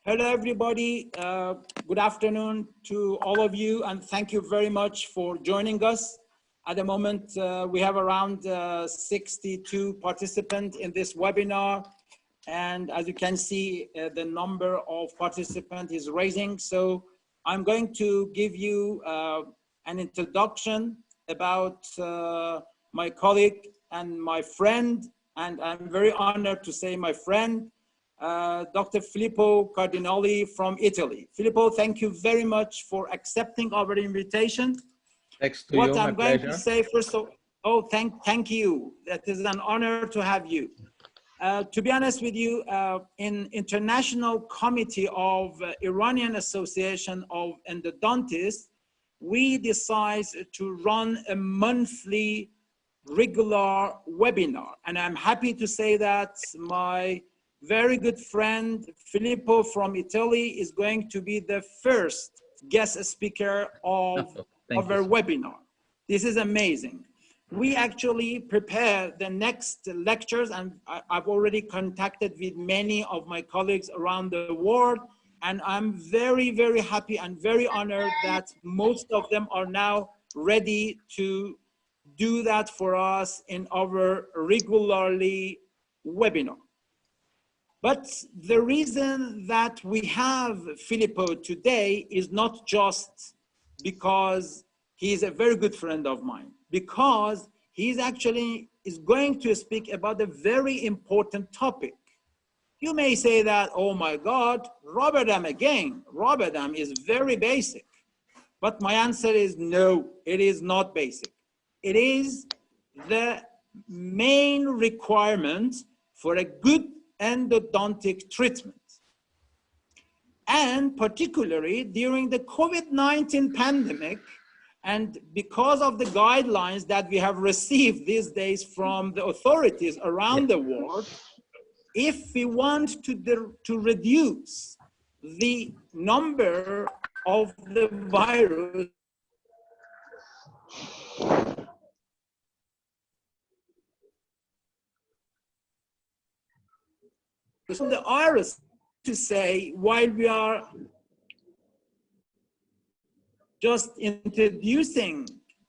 Hello, everybody. Good afternoon to all of you, and thank you very much for joining us. At the moment, we have around 62 participants in this webinar. And as you can see, the number of participants is rising. So I'm going to give you an introduction about my colleague and my friend, and I'm very honored to say my friend, Dr. Filippo Cardinali from Italy. Filippo, thank you very much for accepting our invitation. Thanks to you, I'm going to say first of all, thank you. That is an honor to have you. To be honest with you, in International Committee of Iranian Association of Endodontists, we decided to run a monthly regular webinar. And I'm happy to say that my very good friend Filippo from Italy is going to be the first guest speaker of our webinar. This is amazing. We actually prepare the next lectures, and I've already contacted with many of my colleagues around the world, and I'm very, very happy and very honored that most of them are now ready to do that for us in our regularly webinar. But the reason that we have Filippo today is not just because he's a very good friend of mine, because he's actually is going to speak about a very important topic. You may say that, oh my God, Rotterdam again. Rotterdam is very basic. But my answer is no, it is not basic. It is the main requirement for a good endodontic treatment. And particularly during the COVID-19 pandemic, and because of the guidelines that we have received these days from the authorities around the world, if we want to reduce the number of the virus from the iris, to say, while we are just introducing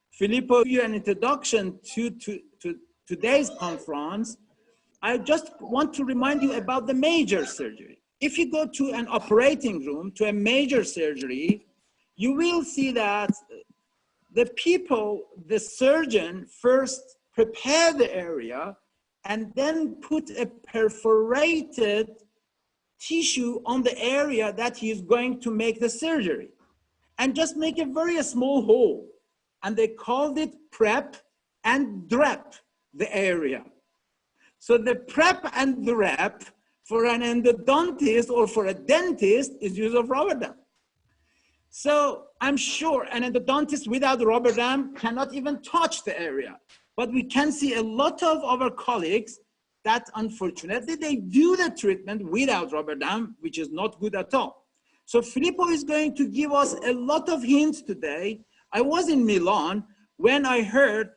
Filippo, you an introduction to today's conference, I just want to remind you about the major surgery. If you go to an operating room, to a major surgery, you will see that the people, the surgeon first prepare the area and then put a perforated tissue on the area that he is going to make the surgery, and just make a very small hole. And they called it prep and drep the area. So the prep and drep for an endodontist or for a dentist is use of rubber dam. So I'm sure an endodontist without rubber dam cannot even touch the area. But we can see a lot of our colleagues that unfortunately they do the treatment without rubber dam, which is not good at all. So Filippo is going to give us a lot of hints today. I was in Milan when I heard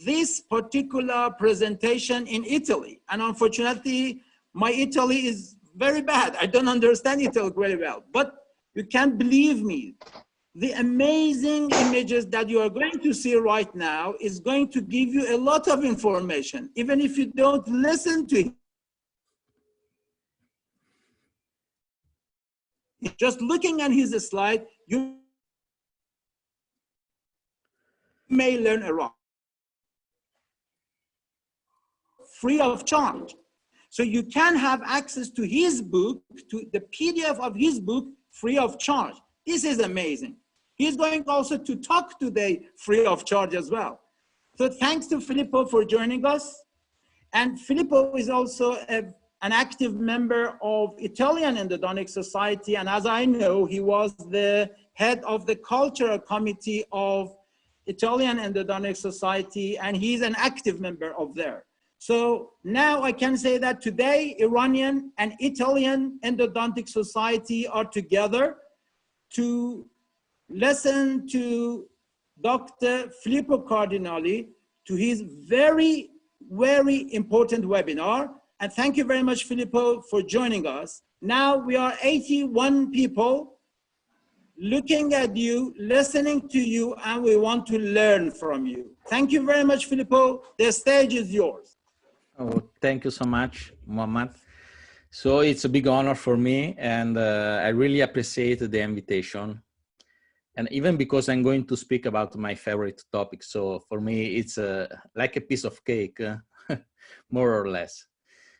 this particular presentation in Italy. And unfortunately, my Italy is very bad. I don't understand Italy very well, but you can't believe me. The amazing images that you are going to see right now is going to give you a lot of information, even if you don't listen to it. Just looking at his slide, you may learn a lot. Free of charge. So you can have access to his book, to the PDF of his book, free of charge. This is amazing. He's going also to talk today free of charge as well. So thanks to Filippo for joining us. And Filippo is also an active member of Italian Endodontic Society. And as I know, he was the head of the cultural committee of Italian Endodontic Society, and he's an active member of there. So now I can say that today, Iranian and Italian Endodontic Society are together to listen to Dr. Filippo Cardinali, to his very, very important webinar. And thank you very much, Filippo, for joining us. Now we are 81 people looking at you, listening to you, and we want to learn from you. Thank you very much, Filippo. The stage is yours. Oh, thank you so much, Mohammad. So it's a big honor for me, and I really appreciate the invitation. And even because I'm going to speak about my favorite topic, so for me it's like a piece of cake, more or less.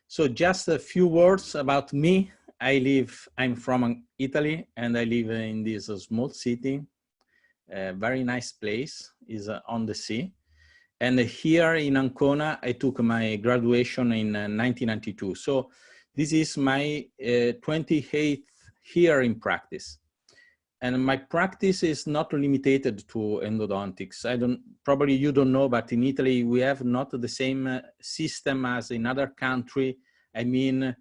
So just a few words about me. I'm from Italy, and I live in this small city, a very nice place, is on the sea. And here in Ancona, I took my graduation in 1992. So this is my 28th year in practice. And my practice is not limited to endodontics. Probably you don't know, but in Italy, we have not the same system as in other countries. I mean,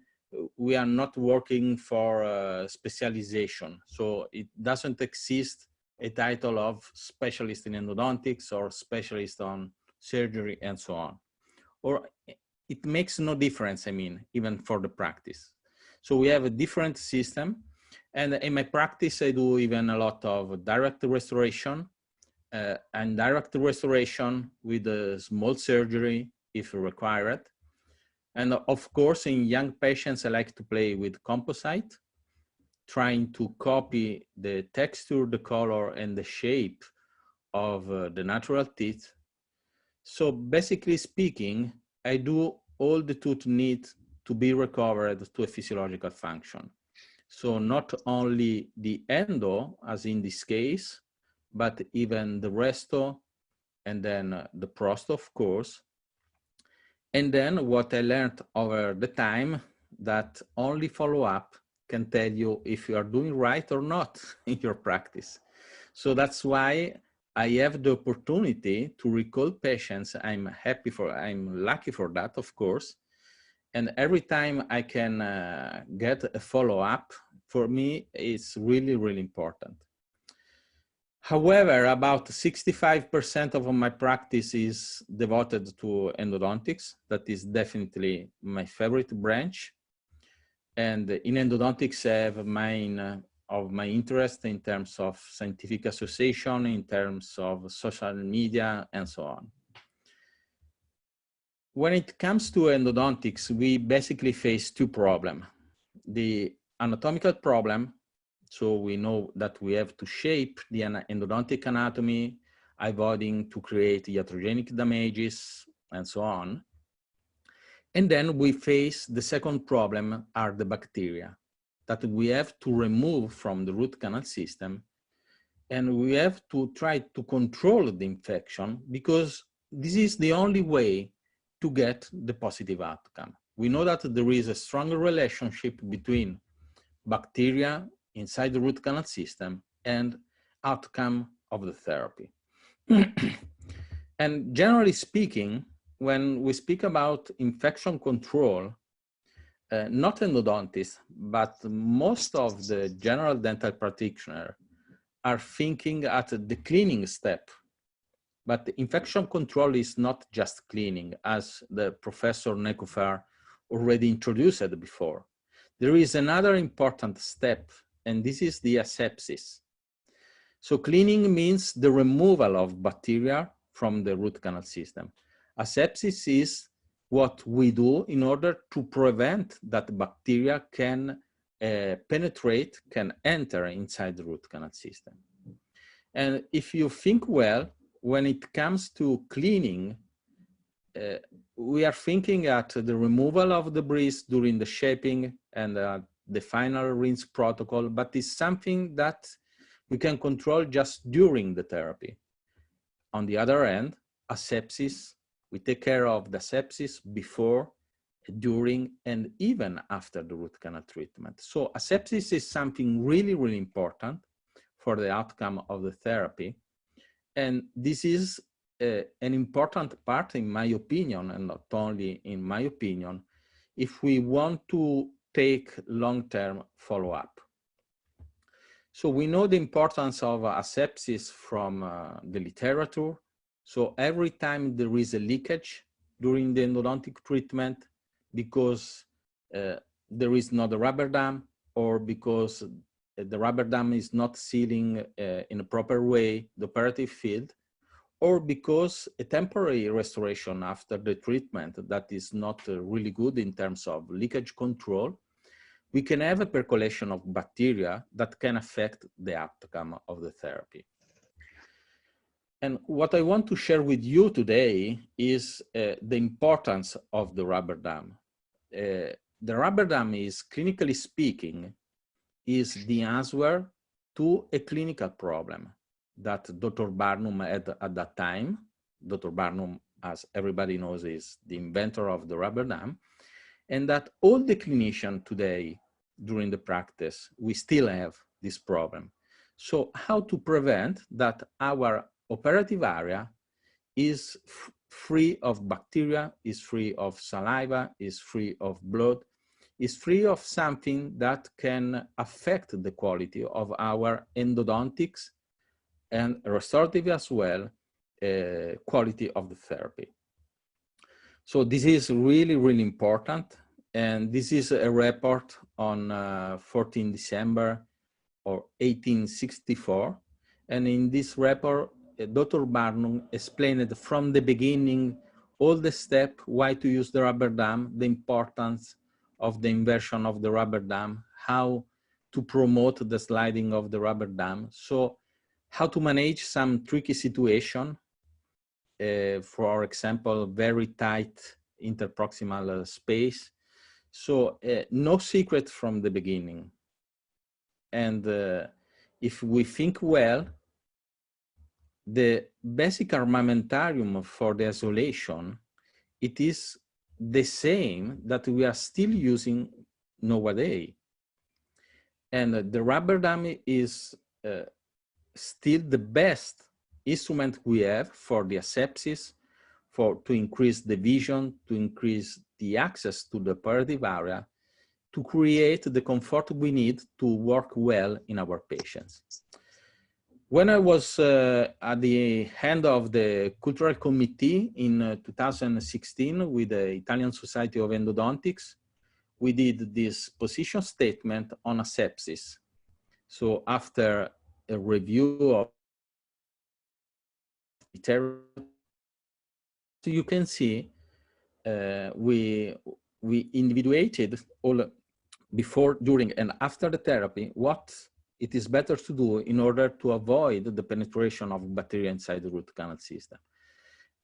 we are not working for specialization. So it doesn't exist a title of specialist in endodontics or specialist on surgery and so on. Or it makes no difference, I mean, even for the practice. So we have a different system. And in my practice, I do even a lot of direct restoration and direct restoration with a small surgery if required. And of course, in young patients, I like to play with composite, trying to copy the texture, the color, and the shape of the natural teeth. So basically speaking, I do all the tooth need to be recovered to a physiological function. So not only the endo, as in this case, but even the resto, and then the prosto, of course. And then what I learned over the time, that only follow-up can tell you if you are doing right or not in your practice. So that's why I have the opportunity to recall patients. I'm lucky for that, of course. And every time I can get a follow-up, for me, it's really, really important. However, about 65% of my practice is devoted to endodontics. That is definitely my favorite branch. And in endodontics, I have of my interest in terms of scientific association, in terms of social media, and so on. When it comes to endodontics, we basically face two problems. The anatomical problem, so we know that we have to shape the endodontic anatomy, avoiding to create iatrogenic damages, and so on. And then we face the second problem, are the bacteria that we have to remove from the root canal system. And we have to try to control the infection, because this is the only way to get the positive outcome. We know that there is a strong relationship between bacteria inside the root canal system and outcome of the therapy. And generally speaking, when we speak about infection control, not endodontists, but most of the general dental practitioners are thinking at the cleaning step. But infection control is not just cleaning, as the Professor Nekufar already introduced it before. There is another important step, and this is the asepsis. So cleaning means the removal of bacteria from the root canal system. Asepsis is what we do in order to prevent that bacteria can penetrate, can enter inside the root canal system. And if you think well, when it comes to cleaning, we are thinking at the removal of debris during the shaping and the final rinse protocol, but it's something that we can control just during the therapy. On the other hand, asepsis, we take care of the sepsis before, during, and even after the root canal treatment. So asepsis is something really, really important for the outcome of the therapy. And this is an important part, in my opinion, and not only in my opinion, if we want to take long-term follow-up. So we know the importance of asepsis from the literature. So every time there is a leakage during the endodontic treatment, because there is not a rubber dam, or because the rubber dam is not sealing in a proper way the operative field, or because a temporary restoration after the treatment that is not really good in terms of leakage control, we can have a percolation of bacteria that can affect the outcome of the therapy. And what I want to share with you today is the importance of the rubber dam. The rubber dam is, clinically speaking, is the answer to a clinical problem that Dr. Barnum had at that time. Dr. Barnum, as everybody knows, is the inventor of the rubber dam, and that all the clinicians today during the practice, we still have this problem. So how to prevent that our operative area is free of bacteria, is free of saliva, is free of blood, is free of something that can affect the quality of our endodontics and restorative as well, quality of the therapy. So this is really, really important. And this is a report on 14 December or 1864. And in this report, Dr. Barnum explained from the beginning all the steps, why to use the rubber dam, the importance of the inversion of the rubber dam, how to promote the sliding of the rubber dam. So how to manage some tricky situation, for example, very tight interproximal space. So no secret from the beginning. And if we think well, the basic armamentarium for the isolation, it is the same that we are still using nowadays. And the rubber dam is still the best instrument we have for the ASEPSIS, to increase the vision, to increase the access to the operative area, to create the comfort we need to work well in our patients. When I was at the hand of the cultural committee in 2016 with the Italian Society of Endodontics, we did this position statement on ASEPSIS. So after a review of the, so you can see we individuated all before, during, and after the therapy what it is better to do in order to avoid the penetration of bacteria inside the root canal system.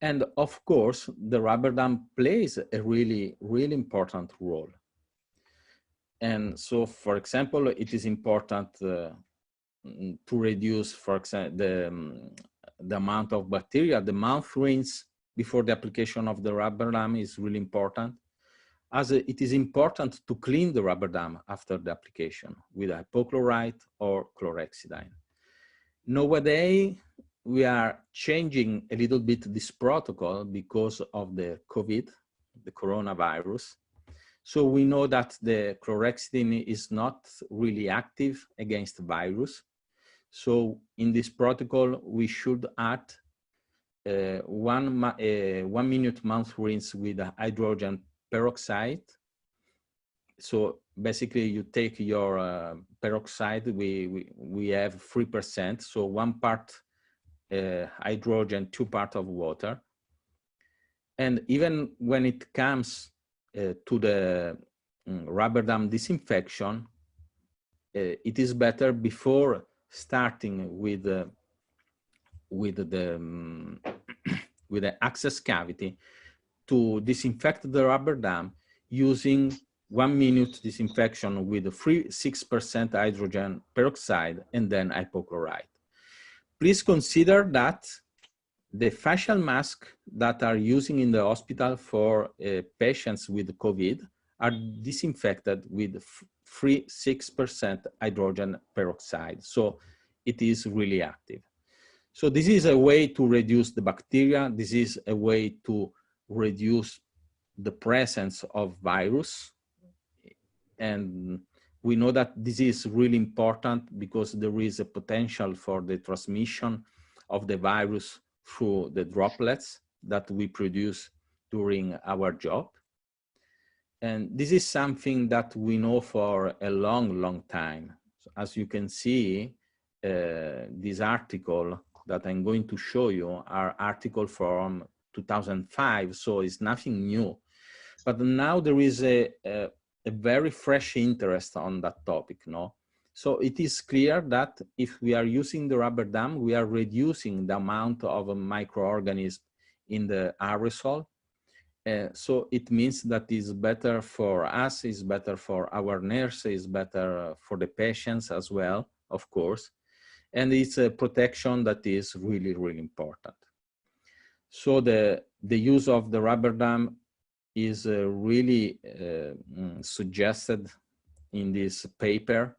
And of course, the rubber dam plays a really, really important role. And so, for example, it is important to reduce, for example, the amount of bacteria. The mouth rinse before the application of the rubber dam is really important, as it is important to clean the rubber dam after the application with hypochlorite or chlorhexidine. Nowadays, we are changing a little bit this protocol because of the COVID, the coronavirus. So we know that the chlorhexidine is not really active against the virus. So in this protocol, we should add 1 minute mouth rinse with hydrogen peroxide. So basically you take your peroxide, we have 3%, so 1 part hydrogen, 2 parts of water. And even when it comes to the rubber dam disinfection, it is better before starting with the access cavity to disinfect the rubber dam using 1 minute disinfection with 6% hydrogen peroxide and then hypochlorite. Please consider that the facial masks that are using in the hospital for patients with COVID are disinfected with 6% hydrogen peroxide. So it is really active. So this is a way to reduce the bacteria. This is a way to reduce the presence of virus. And we know that this is really important because there is a potential for the transmission of the virus through the droplets that we produce during our job. And this is something that we know for a long, long time. So as you can see, this article that I'm going to show you are articles from 2005, so it's nothing new. But now there is a very fresh interest on that topic, no? So it is clear that if we are using the rubber dam, we are reducing the amount of microorganisms in the aerosol. So it means that it's better for us, it's better for our nurses, it's better for the patients as well, of course. And it's a protection that is really, really important. So the use of the rubber dam is really suggested in this paper,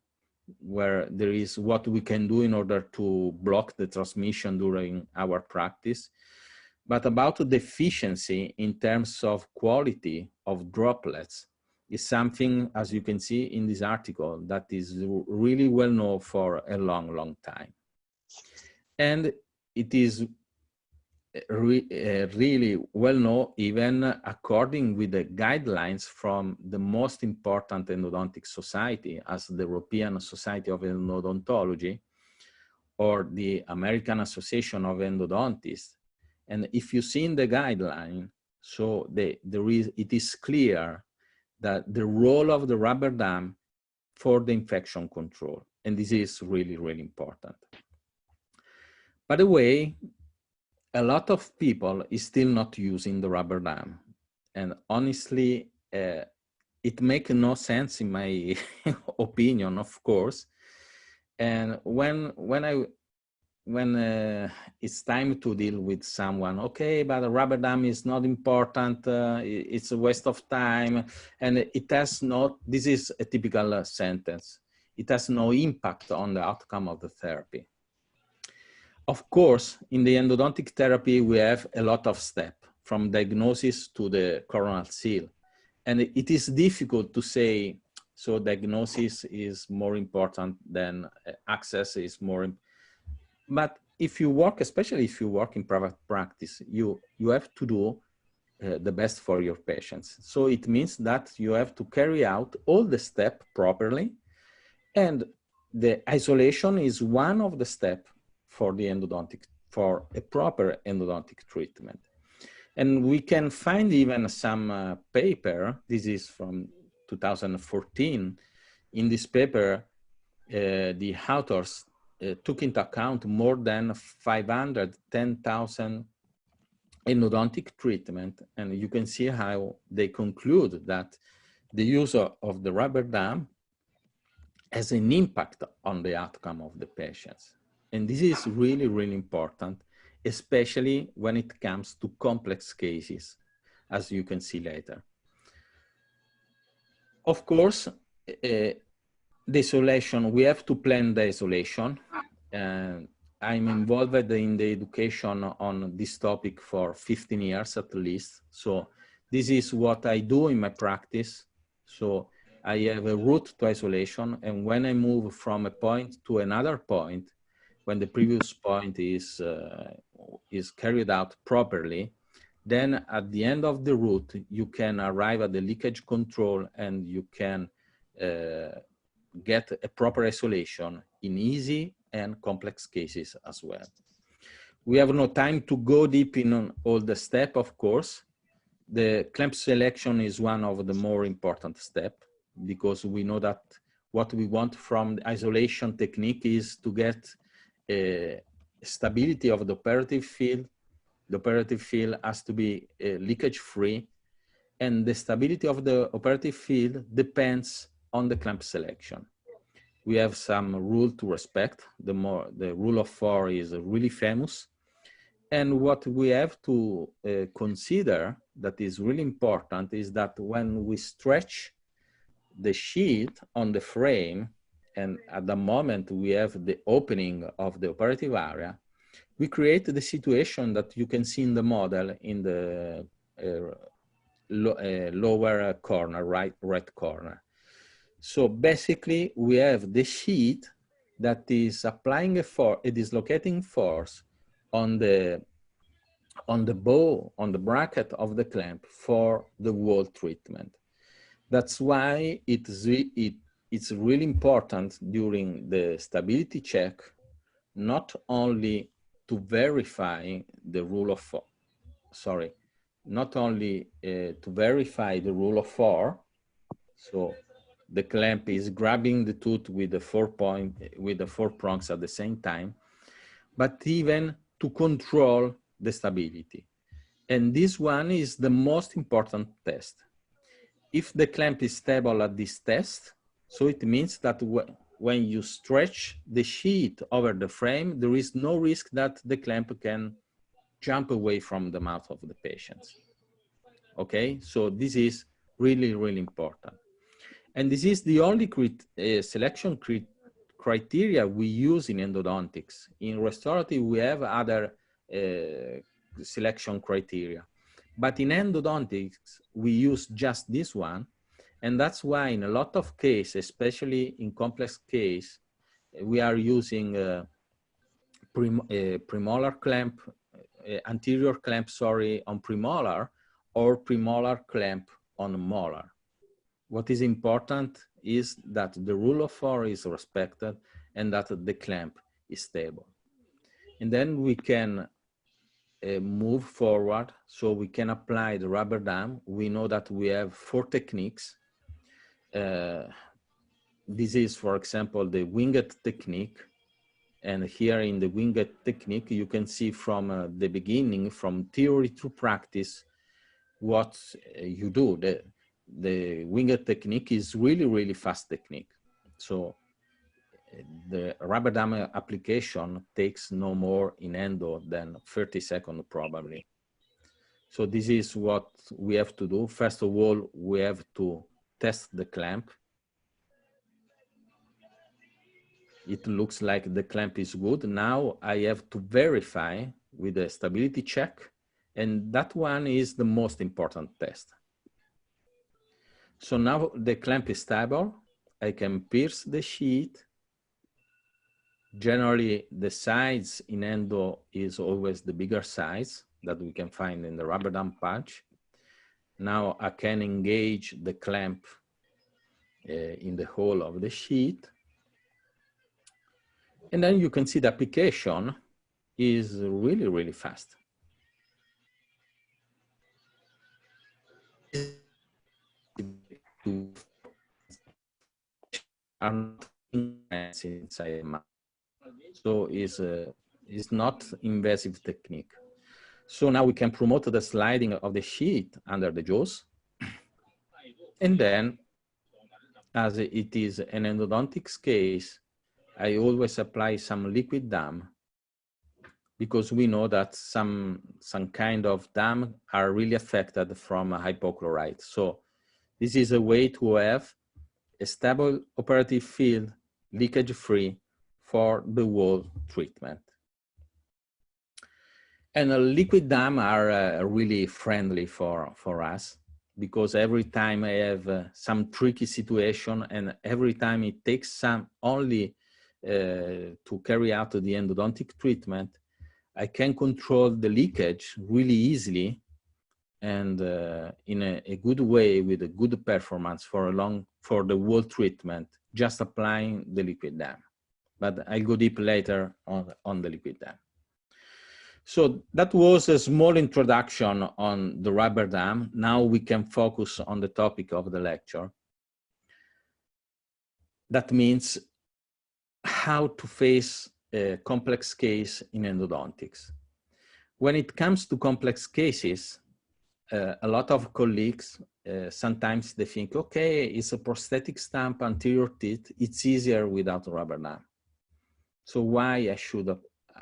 where there is what we can do in order to block the transmission during our practice. But about the efficiency in terms of quality of droplets is something, as you can see in this article, that is really well known for a long, long time. And it is really well known even according with the guidelines from the most important endodontic society, as the European Society of Endodontology or the American Association of Endodontists. And if you see in the guideline, so it is clear that the role of the rubber dam for the infection control, and this is really, really important. By the way, a lot of people is still not using the rubber dam, and honestly, it makes no sense in my opinion, of course. And when it's time to deal with someone, okay, but the rubber dam is not important, it's a waste of time, and it has no, this is a typical sentence, it has no impact on the outcome of the therapy. Of course, in the endodontic therapy, we have a lot of steps, from diagnosis to the coronal seal. And it is difficult to say, so diagnosis is more important than access is more important. But if you work, especially if you work in private practice, you have to do the best for your patients. So it means that you have to carry out all the steps properly. And the isolation is one of the steps for the endodontic, for a proper endodontic treatment. And we can find even some paper, this is from 2014. In this paper, the authors took into account more than 510,000 endodontic treatment. And you can see how they conclude that the use of the rubber dam has an impact on the outcome of the patients. And this is really, really important, especially when it comes to complex cases, as you can see later. Of course, the isolation, we have to plan the isolation. And I'm involved in the education on this topic for 15 years at least. So this is what I do in my practice. So I have a route to isolation, and when I move from a point to another point, when the previous point is carried out properly, then at the end of the route, you can arrive at the leakage control, and you can get a proper isolation in easy and complex cases as well. We have no time to go deep in on all the steps, of course. The clamp selection is one of the more important steps, because we know that what we want from the isolation technique is to get a stability of the operative field. The operative field has to be leakage free, and the stability of the operative field depends on the clamp selection. We have some rule to respect. The rule of 4 is really famous. And what we have to consider that is really important is that when we stretch the sheet on the frame, and at the moment we have the opening of the operative area, we create the situation that you can see in the model in the lower corner, right corner. So basically we have the sheet that is applying a dislocating force on the bow, on the bracket of the clamp for the wall treatment. That's why it's really important during the stability check, not only to verify the rule of four, not only to verify the rule of four, so the clamp is grabbing the tooth with the four prongs at the same time, but even to control the stability. And this one is the most important test. If the clamp is stable at this test, so it means that when you stretch the sheet over the frame, there is no risk that the clamp can jump away from the mouth of the patient. Okay, so this is really, really important. And this is the only selection criteria we use in endodontics. In restorative, we have other selection criteria. But in endodontics, we use just this one. And that's why in a lot of cases, especially in complex case, we are using premolar clamp, anterior clamp, on premolar, or premolar clamp on molar. What is important is that the rule of four is respected and that the clamp is stable. And then we can move forward, so we can apply the rubber dam. We know that we have 4 techniques. This is, for example, the winged technique. And here in the winged technique, you can see from the beginning, from theory to practice, what you do. The winged technique is really, really fast technique. So the rubber dam application takes no more in endo than 30 seconds probably. So this is what we have to do. First of all, we have to test the clamp. It looks like the clamp is good. Now I have to verify with a stability check, and that one is the most important test. So now the clamp is stable. I can pierce the sheet. Generally, the size in endo is always the bigger size that we can find in the rubber dam punch. Now I can engage the clamp in the hole of the sheet. And then you can see the application is really, really fast. Inside mouth. So it's not invasive technique. So now we can promote the sliding of the sheet under the jaws. And then, as it is an endodontics case, I always apply some liquid dam, because we know that some kind of dam are really affected from hypochlorite. So this is a way to have a stable operative field, leakage-free, for the whole treatment. And liquid dam are really friendly for us, because every time I have some tricky situation, and every time it takes some only to carry out the endodontic treatment, I can control the leakage really easily and in a good way, with a good performance for the whole treatment, just applying the liquid dam. But I'll go deep later on the liquid dam. So that was a small introduction on the rubber dam. Now we can focus on the topic of the lecture. That means how to face a complex case in endodontics. When it comes to complex cases, a lot of colleagues, sometimes they think, okay, it's a prosthetic stamp anterior teeth, it's easier without a rubber dam. So why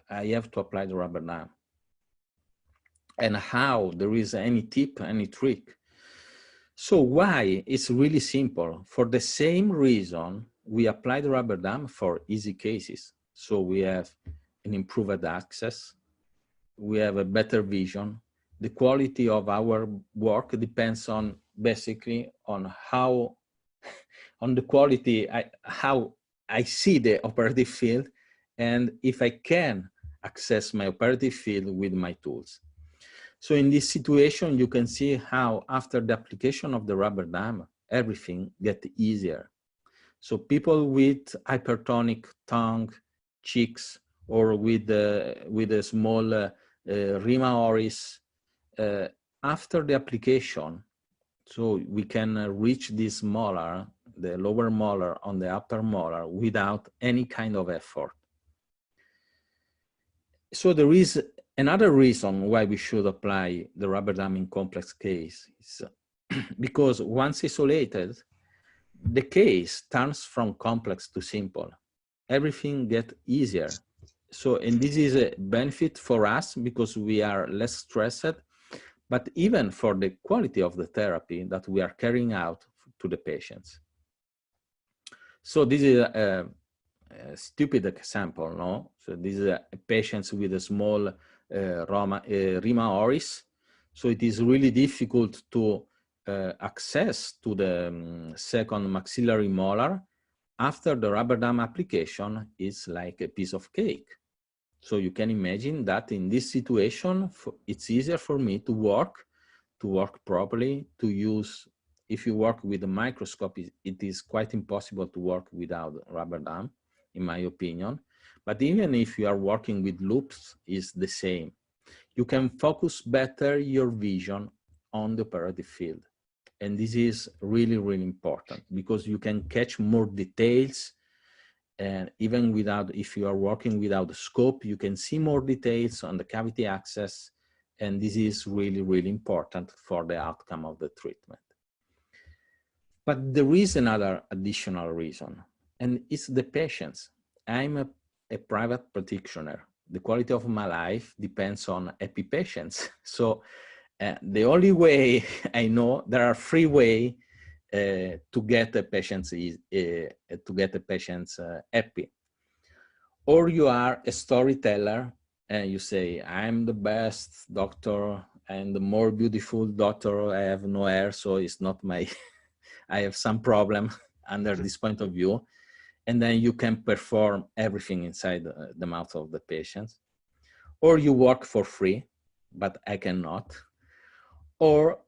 I have to apply the rubber dam? And how? There is any tip, any trick? So why? It's really simple. For the same reason, we apply the rubber dam for easy cases. So we have an improved access, we have a better vision. The quality of our work depends on basically on the quality, how I see the operative field, and if I can access my operative field with my tools. So in this situation, you can see how after the application of the rubber dam, everything get easier. So people with hypertonic tongue, cheeks, or with a small rima oris, after the application, so we can reach this molar, the lower molar on the upper molar, without any kind of effort. So there is another reason why we should apply the rubber dam in complex cases, because once isolated, the case turns from complex to simple. Everything gets easier. So, and this is a benefit for us because we are less stressed, but even for the quality of the therapy that we are carrying out to the patients. So this is a stupid example, no? So this is a patient with a small rima oris. So it is really difficult to access to the second maxillary molar. After the rubber dam application, it's like a piece of cake. So you can imagine that in this situation, it's easier for me to work properly, to use, if you work with a microscope, it is quite impossible to work without rubber dam, in my opinion. But even if you are working with loops, it's the same. You can focus better your vision on the operative field. And this is really, really important because you can catch more details. And even without, if you are working without a scope, you can see more details on the cavity access. And this is really, really important for the outcome of the treatment. But there is another additional reason, and it's the patients. I'm a private practitioner. The quality of my life depends on happy patients. So the only way I know, there are 3 ways to get the patients happy. Or you are a storyteller and you say, I'm the best doctor and the more beautiful doctor. I have no hair, so it's not my, I have some problem under this point of view. And then you can perform everything inside the mouth of the patients. Or you work for free, but I cannot. Or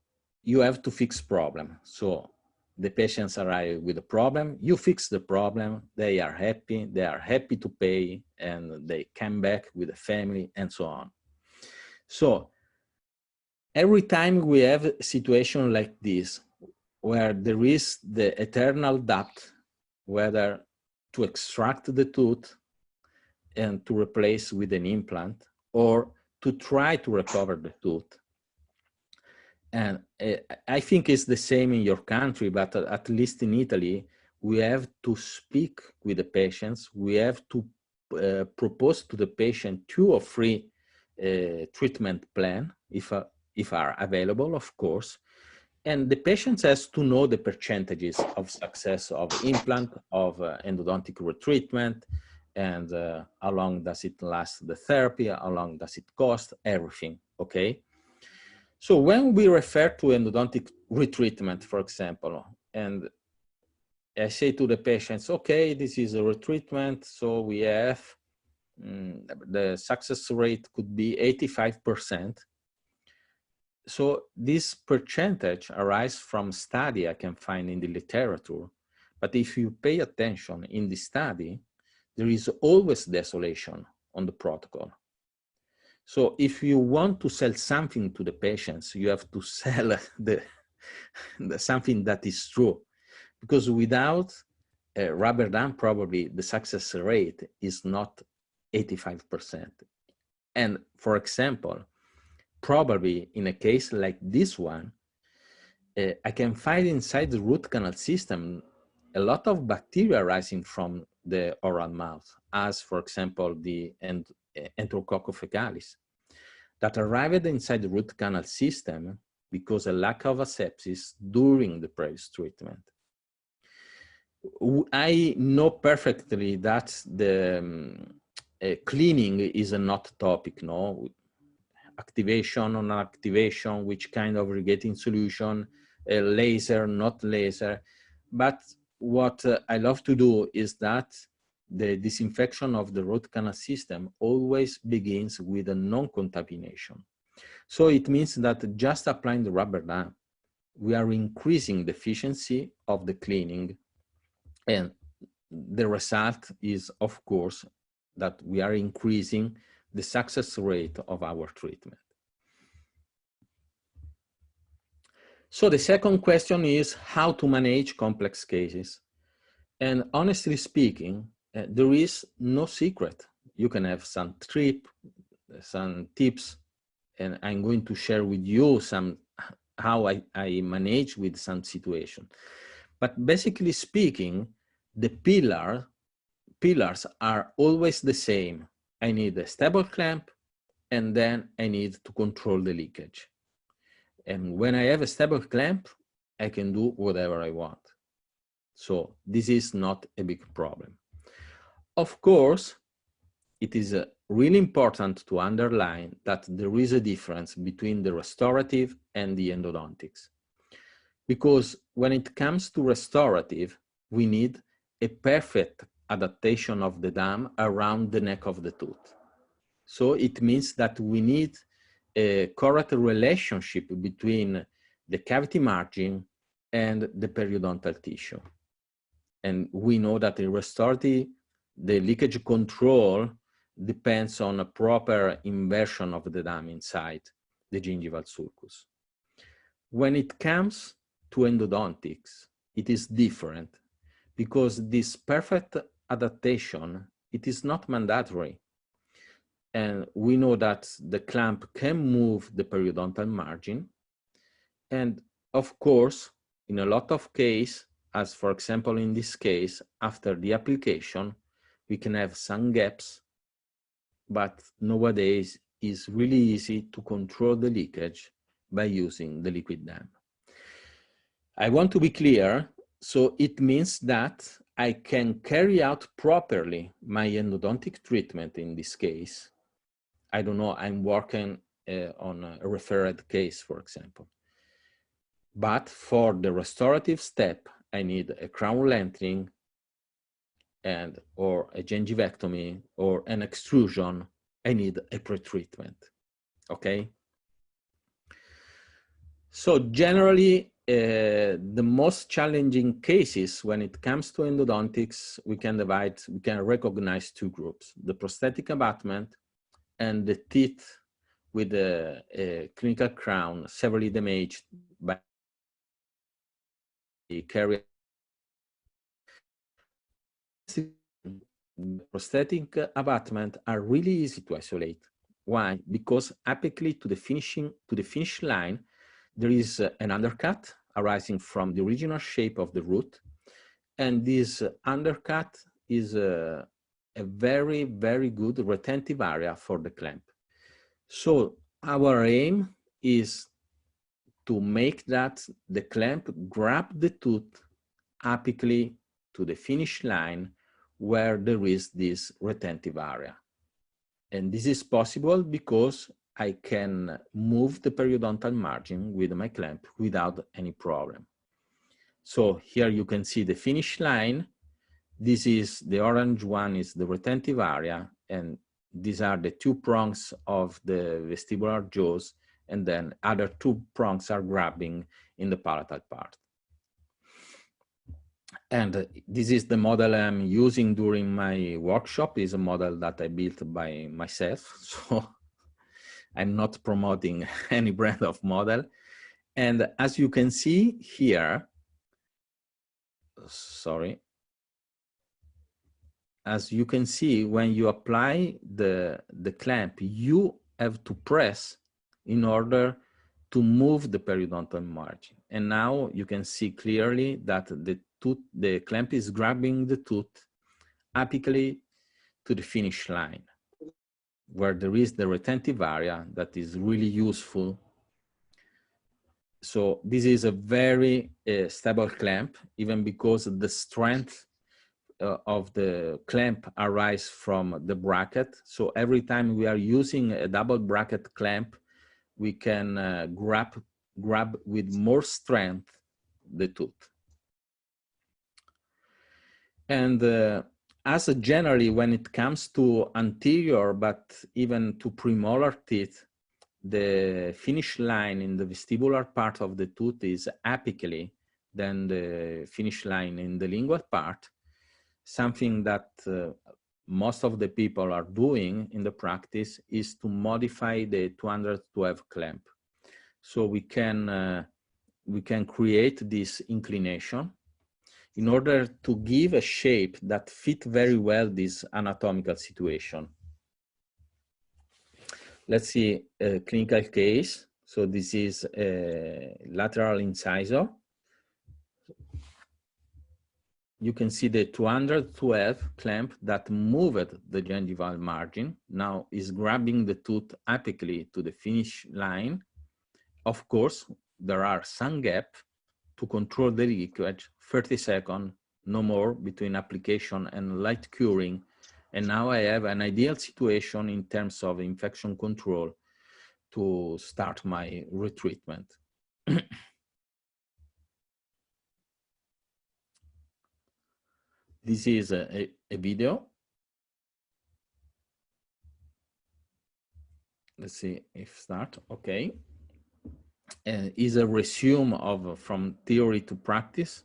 you have to fix problem. So the patients arrive with a problem, you fix the problem, they are happy to pay, and they come back with a family and so on. So every time we have a situation like this, where there is the eternal doubt whether to extract the tooth and to replace with an implant, or to try to recover the tooth. And I think it's the same in your country, but at least in Italy, we have to speak with the patients. We have to propose to the patient 2 or 3 treatment plan, if are available, of course. And the patient has to know the percentages of success of implant, of endodontic retreatment, and how long does it last the therapy, how long does it cost, everything, okay? So when we refer to endodontic retreatment, for example, and I say to the patients, okay, this is a retreatment, so we have, the success rate could be 85%. So this percentage arises from study I can find in the literature. But if you pay attention in the study, there is always desolation on the protocol. So if you want to sell something to the patients, you have to sell something that is true. Because without a rubber dam, probably the success rate is not 85%. And for example, probably in a case like this one, I can find inside the root canal system a lot of bacteria arising from the oral mouth, as for example, the Enterococcus fecalis, that arrived inside the root canal system because of lack of asepsis during the previous treatment. I know perfectly that the cleaning is a not topic, no? Activation or non-activation, which kind of irrigating solution, laser, not laser. But what I love to do is that the disinfection of the root canal system always begins with a non-contamination. So it means that just applying the rubber dam we are increasing the efficiency of the cleaning, and the result is, of course, that we are increasing the success rate of our treatment. So the second question is how to manage complex cases. And honestly speaking, there is no secret. You can have some tips, and I'm going to share with you how I manage with some situation. But basically speaking, the pillars are always the same. I need a stable clamp, and then I need to control the leakage. And when I have a stable clamp, I can do whatever I want. So this is not a big problem. Of course, it is really important to underline that there is a difference between the restorative and the endodontics. Because when it comes to restorative, we need a perfect adaptation of the dam around the neck of the tooth. So it means that we need a correct relationship between the cavity margin and the periodontal tissue. And we know that in restorative, the leakage control depends on a proper inversion of the dam inside the gingival sulcus. When it comes to endodontics, it is different because this perfect adaptation, it is not mandatory. And we know that the clamp can move the periodontal margin. And of course, in a lot of cases, as for example in this case, after the application, we can have some gaps, but nowadays it's really easy to control the leakage by using the liquid dam. I want to be clear, so it means that I can carry out properly my endodontic treatment in this case. I don't know, I'm working on a referred case, for example. But for the restorative step, I need a crown lengthening or a gingivectomy or an extrusion. I need a pretreatment, okay? So generally, the most challenging cases when it comes to endodontics, we can recognize two groups: the prosthetic abutment and the teeth with a clinical crown severely damaged by the carrier. The prosthetic abutment are really easy to isolate. Why? Because apically to the finish line, there is an undercut arising from the original shape of the root, and this undercut is a very, very good retentive area for the clamp. So our aim is to make that the clamp grab the tooth apically to the finish line where there is this retentive area. And this is possible because I can move the periodontal margin with my clamp without any problem. So here you can see the finish line. This is the orange one is the retentive area, and these are the two prongs of the vestibular jaws, and then other two prongs are grabbing in the palatal part. And this is the model I'm using during my workshop. It's a model that I built by myself, so I'm not promoting any brand of model. And as you can see here, sorry, as you can see, when you apply the clamp, you have to press in order to move the periodontal margin. And now you can see clearly that the clamp is grabbing the tooth apically to the finish line, where there is the retentive area that is really useful. So this is a very stable clamp, even because the strength of the clamp arises from the bracket. So every time we are using a double bracket clamp, we can grab with more strength the tooth. And as generally, when it comes to anterior, but even to premolar teeth, the finish line in the vestibular part of the tooth is apically than the finish line in the lingual part, something that most of the people are doing in the practice is to modify the 212 clamp. So we can create this inclination in order to give a shape that fit very well this anatomical situation. Let's see a clinical case. So this is a lateral incisor. You can see the 212 clamp that moved the gingival margin now is grabbing the tooth apically to the finish line. Of course, there are some gaps to control the leakage, 30 seconds, no more between application and light curing. And now I have an ideal situation in terms of infection control to start my retreatment. This is a video. Let's see if start, okay. Is a resume of from theory to practice.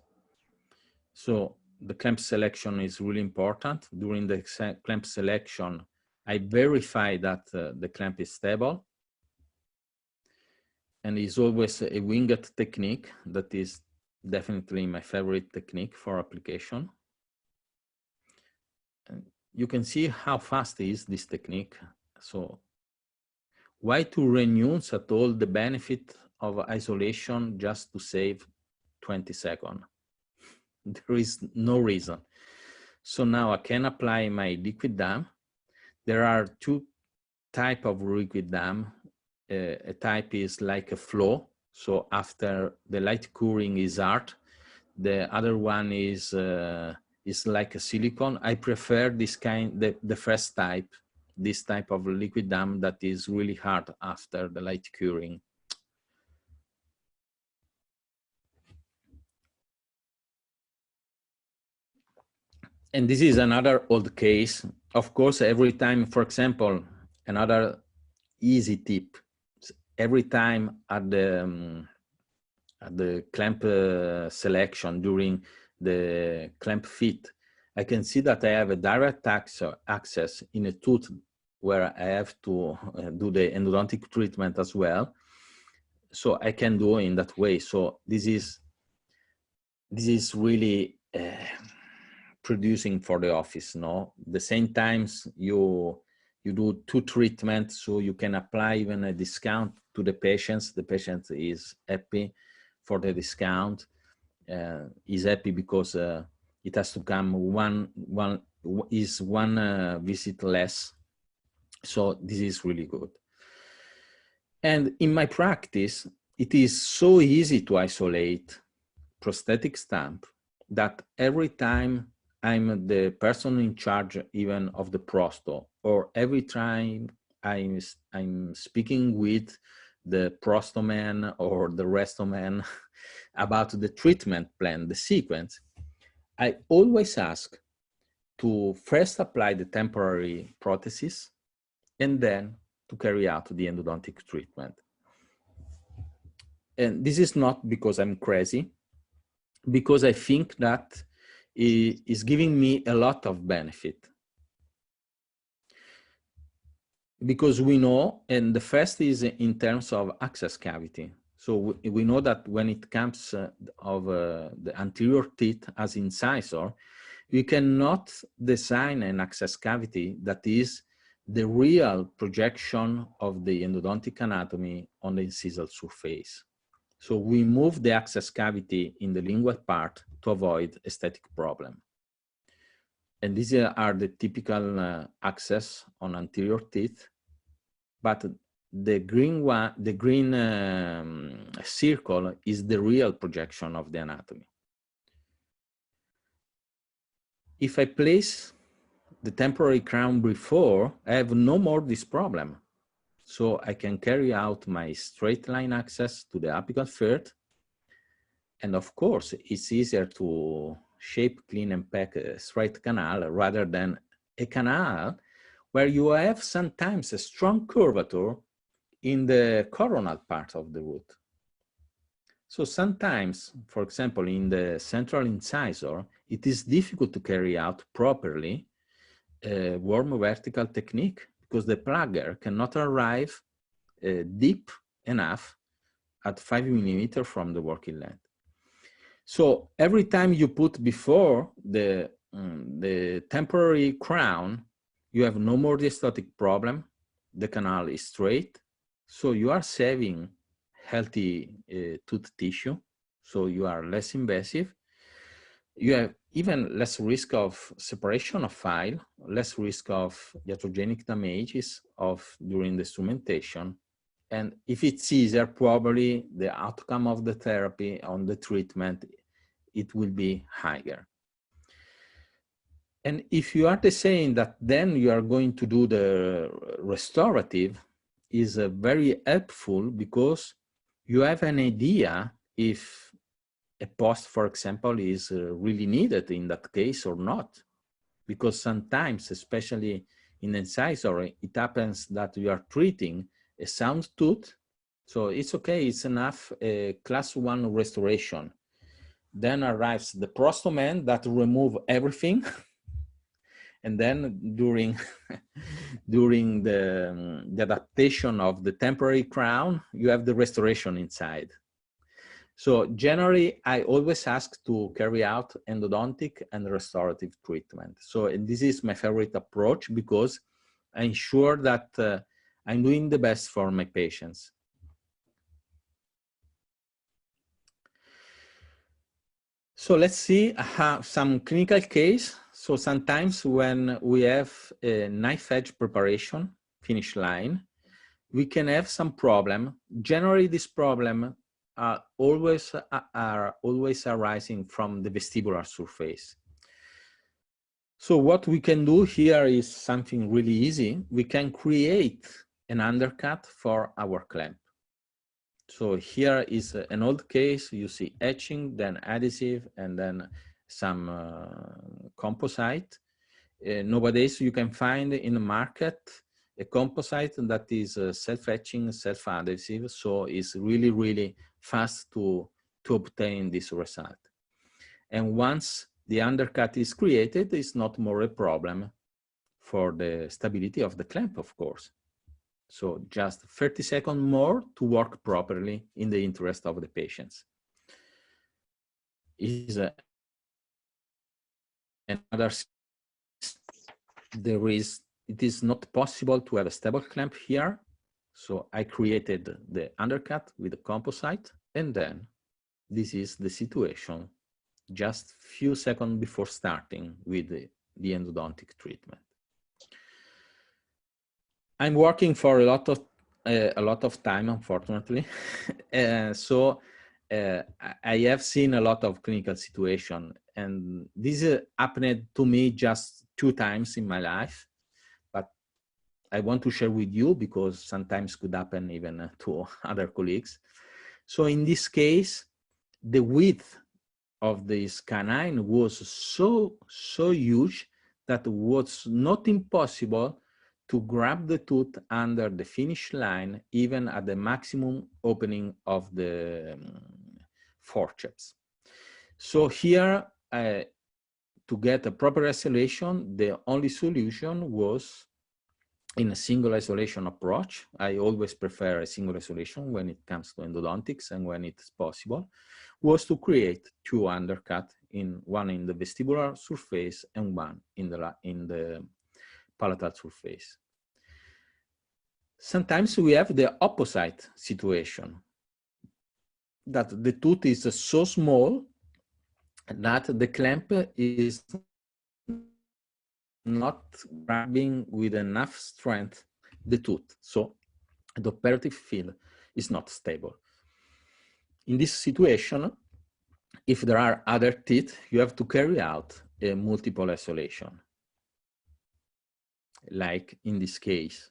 So the clamp selection is really important. During the clamp selection, I verify that the clamp is stable. And it's always a winged technique that is definitely my favorite technique for application. And you can see how fast is this technique. So why to renounce at all the benefit of isolation just to save 20 seconds? There is no reason. So now I can apply my liquid dam. There are two types of liquid dam. A type is like a flow. So after the light curing is hard. The other one is like a silicone. I prefer this kind, the first type, this type of liquid dam that is really hard after the light curing. And this is another old case. Of course, every time, for example, another easy tip, every time at the clamp selection during the clamp fit, I can see that I have a direct access in a tooth where I have to do the endodontic treatment as well. So I can do it in that way. So this is really producing for the office, no? The same times you do two treatments, so you can apply even a discount to the patients. The patient is happy for the discount. Is happy because it has to come one visit less. So this is really good. And in my practice, it is so easy to isolate prosthetic stamp that every time I'm the person in charge even of the prosto, or every time I'm speaking with the prosto man or the resto man about the treatment plan, the sequence, I always ask to first apply the temporary prosthesis and then to carry out the endodontic treatment. And this is not because I'm crazy, because I think that it is giving me a lot of benefit. Because we know, and the first is in terms of access cavity. So we know that when it comes of the anterior teeth as incisor, you cannot design an access cavity that is the real projection of the endodontic anatomy on the incisal surface. So we move the access cavity in the lingual part to avoid aesthetic problem. And these are the typical access on anterior teeth, but the green one, the green circle is the real projection of the anatomy. If I place the temporary crown before, I have no more this problem. So I can carry out my straight line access to the apical third. And of course, it's easier to shape, clean, and pack a straight canal rather than a canal where you have sometimes a strong curvature in the coronal part of the root. So sometimes, for example, in the central incisor, it is difficult to carry out properly a warm vertical technique because the plugger cannot arrive deep enough at 5 millimeters from the working length. So every time you put before the temporary crown, you have no more diastatic problem. The canal is straight. So you are saving healthy tooth tissue. So you are less invasive. You have even less risk of separation of file, less risk of iatrogenic damages during the instrumentation. And if it's easier, probably the outcome of the therapy on the treatment, it will be higher. And if you are saying that then you are going to do the restorative, is very helpful because you have an idea if a post, for example, is really needed in that case or not. Because sometimes, especially in incisor, it happens that you are treating a sound tooth. So it's okay, it's enough class 1 restoration. Then arrives the prostomen that remove everything. And then during the adaptation of the temporary crown, you have the restoration inside. So generally, I always ask to carry out endodontic and restorative treatment. So this is my favorite approach because I ensure that I'm doing the best for my patients. So let's see some clinical case. So sometimes when we have a knife edge preparation, finish line, we can have some problem. Generally, this problem are always arising from the vestibular surface. So what we can do here is something really easy. We can create an undercut for our clamp. So here is an old case. You see etching, then adhesive, and then some composite. Nowadays, you can find in the market a composite that is self-etching, self-adhesive, so it's really, really fast to obtain this result. And once the undercut is created, it's not more a problem for the stability of the clamp, of course. So just 30 seconds more to work properly in the interest of the patients. It is not possible to have a stable clamp here. So I created the undercut with the composite, and then this is the situation just few seconds before starting with the endodontic treatment. I'm working for a lot of time, unfortunately. So I have seen a lot of clinical situation, and this happened to me just 2 times in my life. But I want to share with you because sometimes could happen even to other colleagues. So in this case, the width of this canine was so huge that it was not impossible to grab the tooth under the finish line, even at the maximum opening of the forceps. So here, to get a proper isolation, the only solution was in a single isolation approach. I always prefer a single isolation when it comes to endodontics and when it's possible, was to create 2 undercut, one in the vestibular surface and one in the palatal surface. Sometimes we have the opposite situation, that the tooth is so small that the clamp is not grabbing with enough strength the tooth, so the operative field is not stable. In this situation, if there are other teeth, you have to carry out a multiple isolation, like in this case.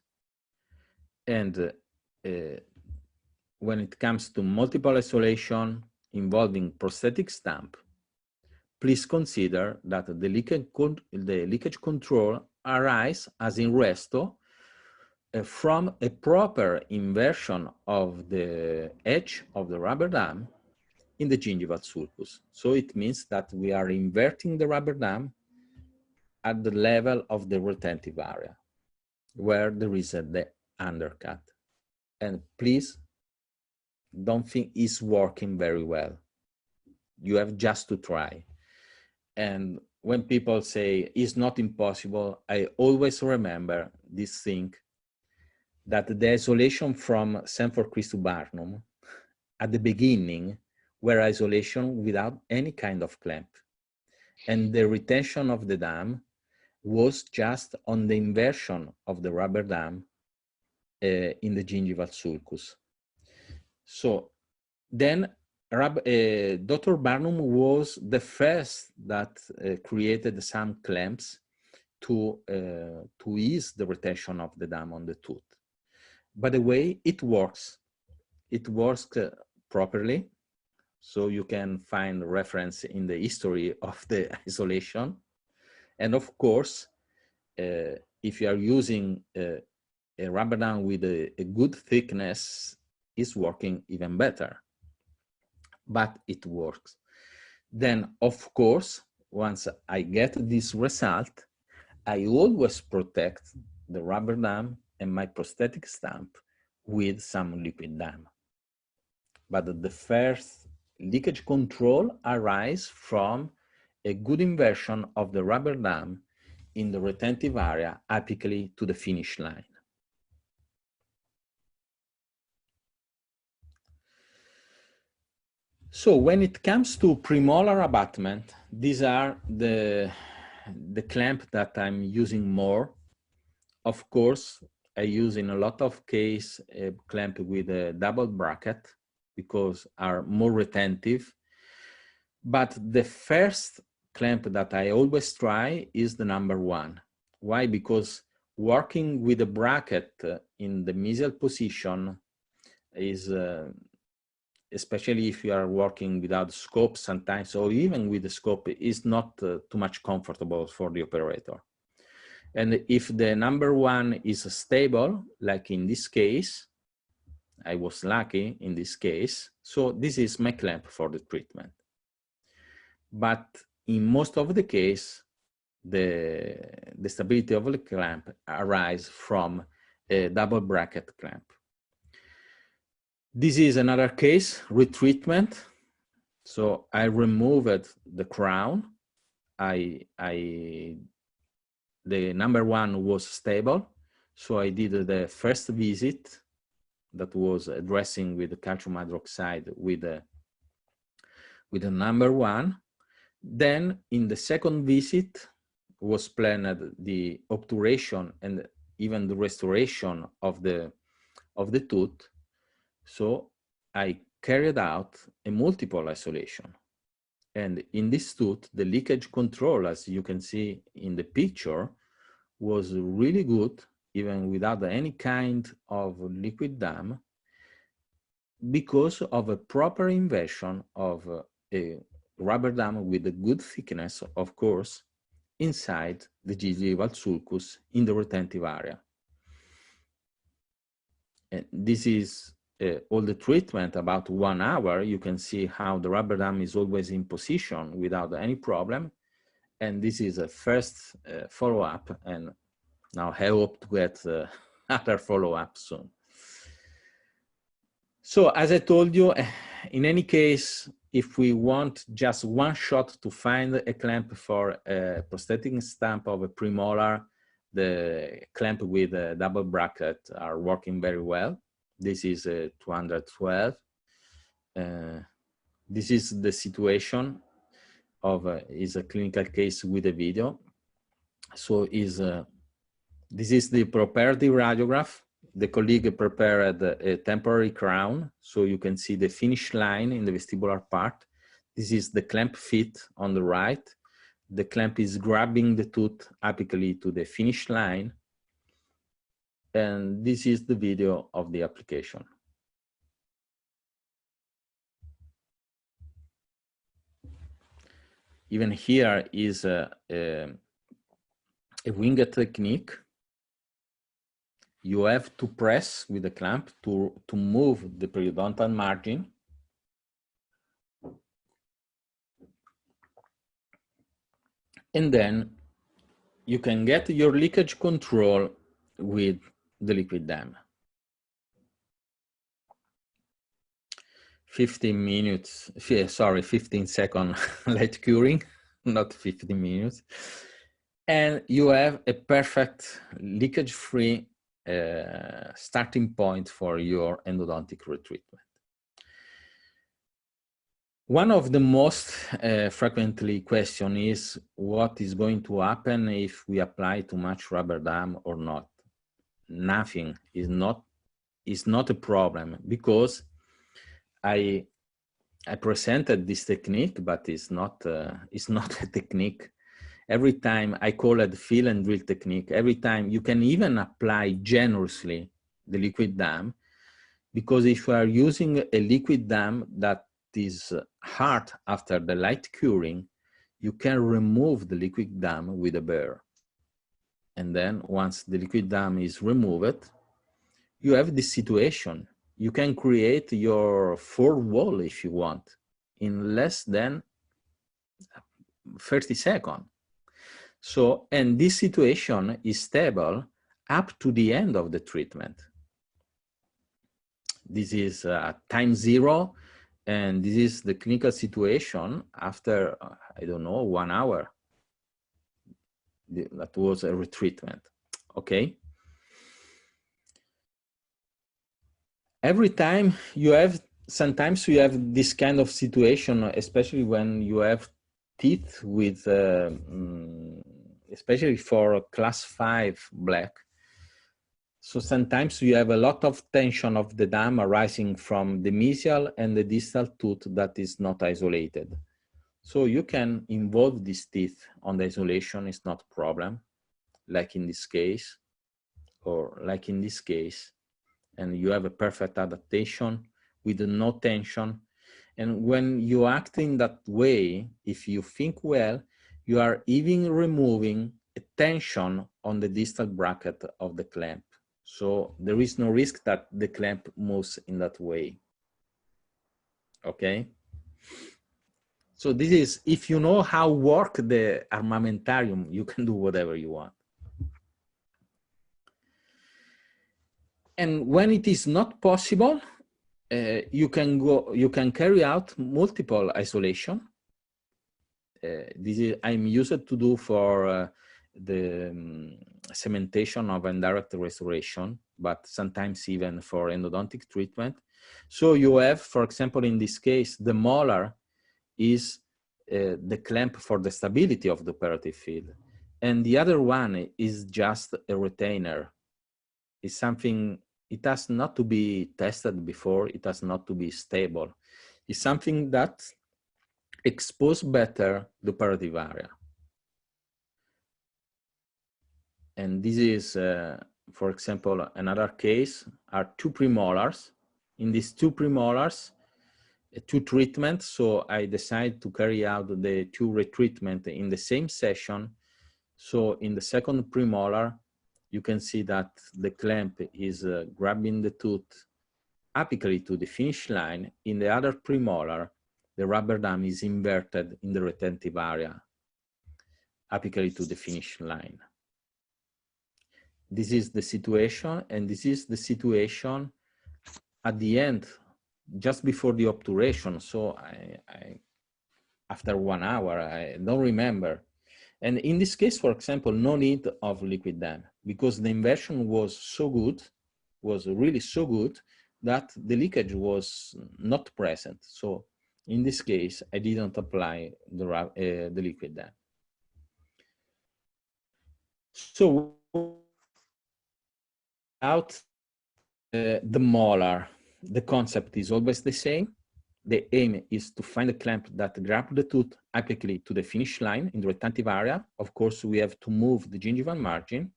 And when it comes to multiple isolation involving prosthetic stamp, please consider that the leakage control arises, as in resto, from a proper inversion of the edge of the rubber dam in the gingival sulcus. So it means that we are inverting the rubber dam at the level of the retentive area, where there is the undercut. And please don't think it's working very well. You have just to try. And when people say it's not impossible, I always remember this thing, that the isolation from Sanford Crease to Barnum at the beginning were isolation without any kind of clamp. And the retention of the dam was just on the inversion of the rubber dam in the gingival sulcus. So then Dr. Barnum was the first that created some clamps to ease the retention of the dam on the tooth. By the way, it works. It works properly. So you can find reference in the history of the isolation. And of course, if you are using a rubber dam with a good thickness, it's working even better. But it works. Then, of course, once I get this result, I always protect the rubber dam and my prosthetic stamp with some liquid dam. But the first leakage control arises from a good inversion of the rubber dam in the retentive area apically to the finish line. So when it comes to premolar abutment, these are the clamp that I'm using more. Of course, I use in a lot of cases a clamp with a double bracket because are more retentive. But the first clamp that I always try is the number 1. Why? Because working with a bracket in the mesial position is, especially if you are working without scope sometimes, or even with the scope, is not too much comfortable for the operator. And if the number 1 is stable, like in this case, I was lucky in this case, so this is my clamp for the treatment. But in most of the case, the stability of the clamp arises from a double bracket clamp. This is another case, retreatment. So I removed the crown. The number 1 was stable. So I did the first visit that was addressing with the calcium hydroxide with the number 1. Then in the second visit was planned the obturation and even the restoration of the tooth. So I carried out a multiple isolation. And in this tooth, the leakage control, as you can see in the picture, was really good, even without any kind of liquid dam, because of a proper inversion of a rubber dam with a good thickness, of course, inside the gingival sulcus in the retentive area. And this is all the treatment, about 1 hour. You can see how the rubber dam is always in position without any problem. And this is a first follow-up, and now I hope to get other follow-up soon. So as I told you, in any case, if we want just one shot to find a clamp for a prosthetic stamp of a premolar, the clamp with a double bracket are working very well. This is a 212. This is the situation of is a clinical case with a video. So this is the preparative radiograph. The colleague prepared a temporary crown, so you can see the finish line in the vestibular part. This is the clamp fit on the right. The clamp is grabbing the tooth apically to the finish line. And this is the video of the application. Even here is a winged technique. you have to press with the clamp to move the periodontal margin. And then you can get your leakage control with the liquid dam. 15 minutes, sorry, 15-second light curing, not 15 minutes. And you have a perfect leakage-free starting point for your endodontic retreatment. One of the most frequently questioned is what is going to happen if we apply too much rubber dam or not. Nothing is not a problem, because I presented this technique, but it's not a technique. Every time I call it fill and drill technique. Every time you can even apply generously the liquid dam, because if you are using a liquid dam that is hard after the light curing, you can remove the liquid dam with a burr. And then once the liquid dam is removed, you have this situation. You can create your fourth wall if you want in less than 30 seconds. So, and this situation is stable up to the end of the treatment. This is time zero, and this is the clinical situation after, I don't know, 1 hour. That was a retreatment, okay? Every time you have, sometimes you have this kind of situation, especially when you have teeth with, especially for class 5 black. So sometimes you have a lot of tension of the dam arising from the mesial and the distal tooth that is not isolated. So you can involve these teeth on the isolation, it's not a problem, like in this case, or like in this case, and you have a perfect adaptation with no tension. And when you act in that way, if you think well, you are even removing a tension on the distal bracket of the clamp. So there is no risk that the clamp moves in that way. Okay? So this is, if you know how to work the armamentarium, you can do whatever you want. And when it is not possible, you can carry out multiple isolation. This is I'm used to do for the cementation of indirect restoration, but sometimes even for endodontic treatment. So you have, for example, in this case, the molar is the clamp for the stability of the operative field, and the other one is just a retainer. It's something, it has not to be tested before, it has not to be stable. It's something that exposes better the operative area. And this is, for example, another case are 2 premolars. In these 2 premolars, 2 treatments, so I decided to carry out the 2 retreatment in the same session. So in the second premolar, you can see that the clamp is grabbing the tooth apically to the finish line. In the other premolar, the rubber dam is inverted in the retentive area, apically to the finish line. This is the situation, and this is the situation at the end, just before the obturation. So after 1 hour, I don't remember. And in this case, for example, no need of liquid dam, because the inversion was so good, was really so good, that the leakage was not present. So in this case, I didn't apply the liquid dam. So out the molar, the concept is always the same. The aim is to find a clamp that grabs the tooth apically to the finish line in the retentive area. Of course, we have to move the gingival margin.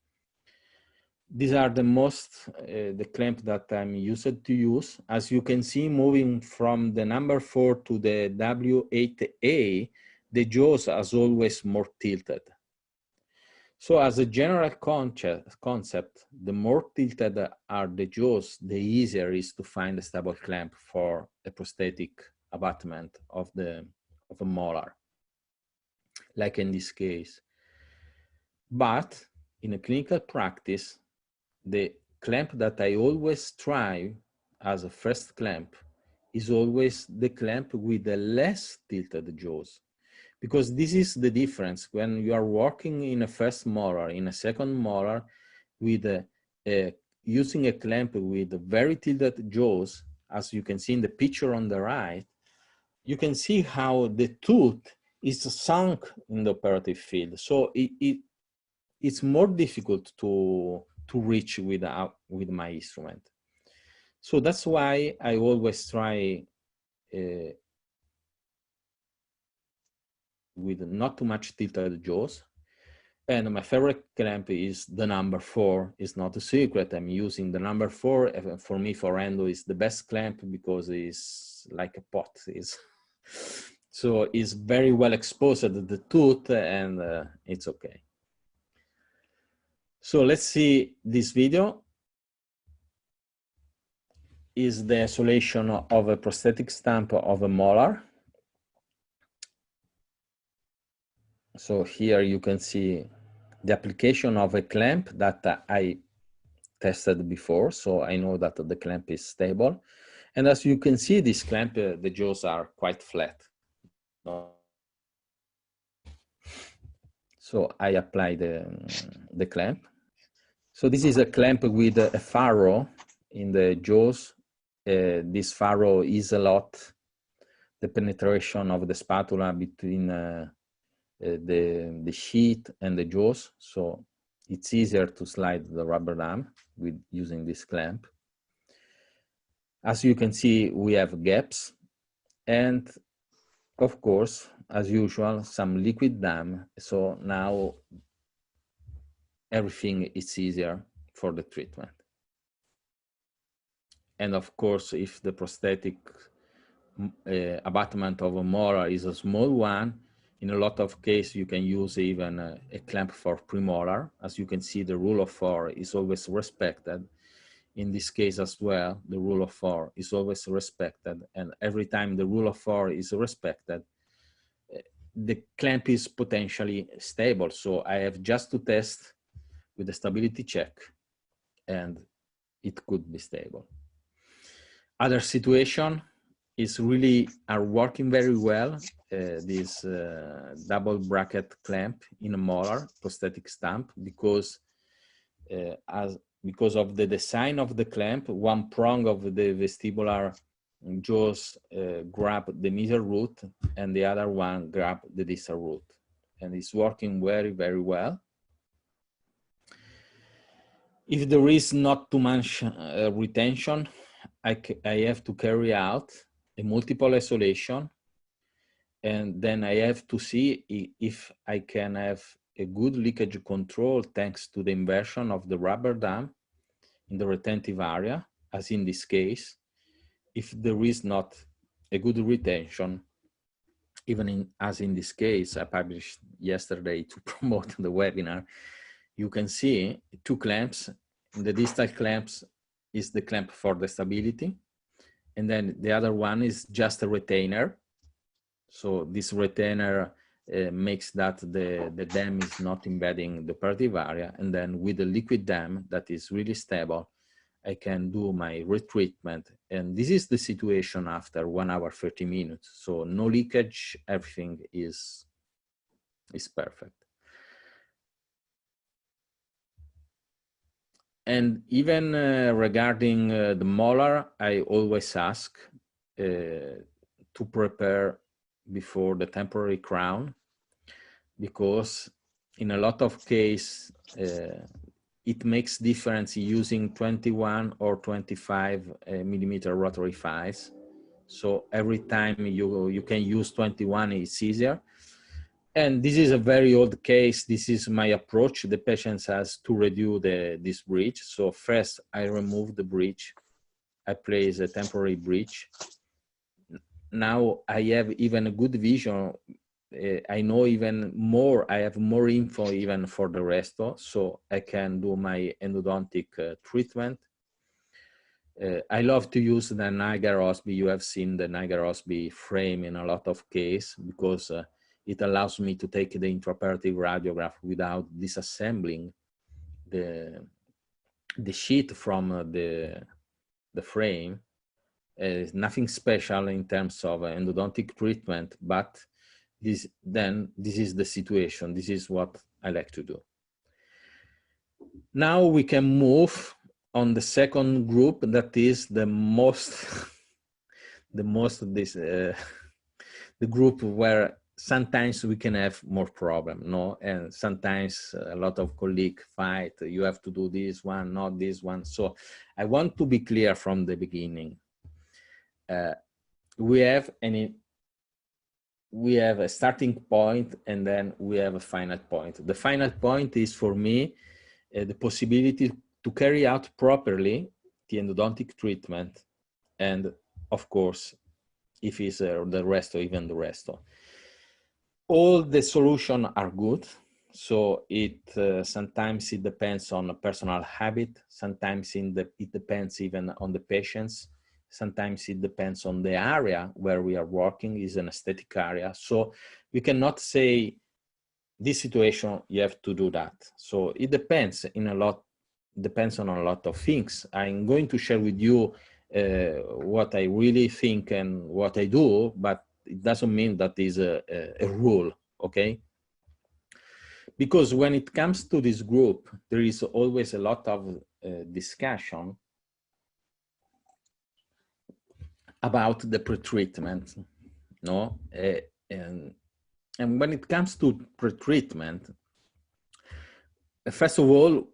These are the most, the clamp that I'm used to use. As you can see, moving from the number 4 to the W8A, the jaws are always more tilted. So as a general concept, the more tilted are the jaws, the easier it is to find a stable clamp for a prosthetic abutment of a molar, like in this case. But in a clinical practice, the clamp that I always try as a first clamp is always the clamp with the less tilted jaws. Because this is the difference when you are working in a first molar, in a second molar, with using a clamp with very tilted jaws, as you can see in the picture on the right, you can see how the tooth is sunk in the operative field. So it's more difficult to reach with my instrument. So that's why I always try with not too much tilted jaws. And my favorite clamp is the number 4. It's not a secret. I'm using the number 4. For me, for endo, is the best clamp because it's like a pot. So it's very well exposed to the tooth, and it's okay. So let's see this video. Is the isolation of a prosthetic stump of a molar. So here you can see the application of a clamp that I tested before, so I know that the clamp is stable. And as you can see, this clamp, the jaws are quite flat. So I apply the clamp. So this is a clamp with a furrow in the jaws. This furrow is a lot the penetration of the spatula between the sheath and the jaws, so it's easier to slide the rubber dam with using this clamp. As you can see, we have gaps, and of course, as usual, some liquid dam. So now everything is easier for the treatment. And of course, if the prosthetic abutment of a molar is a small one, in a lot of cases, you can use even a clamp for premolar. As you can see, the rule of 4 is always respected. In this case as well, the rule of 4 is always respected. And every time the rule of 4 is respected, the clamp is potentially stable. So I have just to test with a stability check, and it could be stable. Other situation is really are working very well. This double bracket clamp in a molar prosthetic stump, because of the design of the clamp, one prong of the vestibular jaws grab the medial root and the other one grab the distal root, and it's working very, very well. If there is not too much retention, I have to carry out a multiple isolation, and then I have to see if I can have a good leakage control thanks to the inversion of the rubber dam in the retentive area, as in this case. If there is not a good retention, even as in this case, I published yesterday to promote the webinar, you can see 2 clamps. The distal clamps is the clamp for the stability, and then the other one is just a retainer. So this retainer makes that the dam is not embedding the operative area, and then with the liquid dam that is really stable, I can do my retreatment. And this is the situation after 1 hour, 30 minutes. So no leakage, everything is perfect. And even regarding the molar, I always ask to prepare before the temporary crown, because in a lot of cases, it makes difference using 21 or 25 millimeter rotary files. So every time you can use 21, it's easier. And this is a very old case. This is my approach. The patient has to redo this bridge. So first I remove the bridge. I place a temporary bridge. Now I have even a good vision I know even more, I have more info even for the resto, so I can do my endodontic treatment. I love to use the Niagara-Osby. You have seen the Niagara-Osby frame in a lot of cases because it allows me to take the intraoperative radiograph without disassembling the sheet from the frame. Nothing special in terms of endodontic treatment, but this is the situation. This is what I like to do. Now we can move on the second group, that is the most the group where sometimes we can have more problem, no? And sometimes a lot of colleagues fight, you have to do this one, not this one. So I want to be clear from the beginning. We have a starting point and then we have a final point. The final point is for me the possibility to carry out properly the endodontic treatment, and of course, if it's the resto, even the resto. All the solutions are good. So sometimes it depends on a personal habit. Sometimes it depends even on the patients. Sometimes it depends on the area where we are working, is an aesthetic area. So we cannot say this situation, you have to do that. So it depends on a lot of things. I'm going to share with you what I really think and what I do, but it doesn't mean that is a rule, okay? Because when it comes to this group, there is always a lot of discussion about the pretreatment, no? And when it comes to pretreatment, first of all,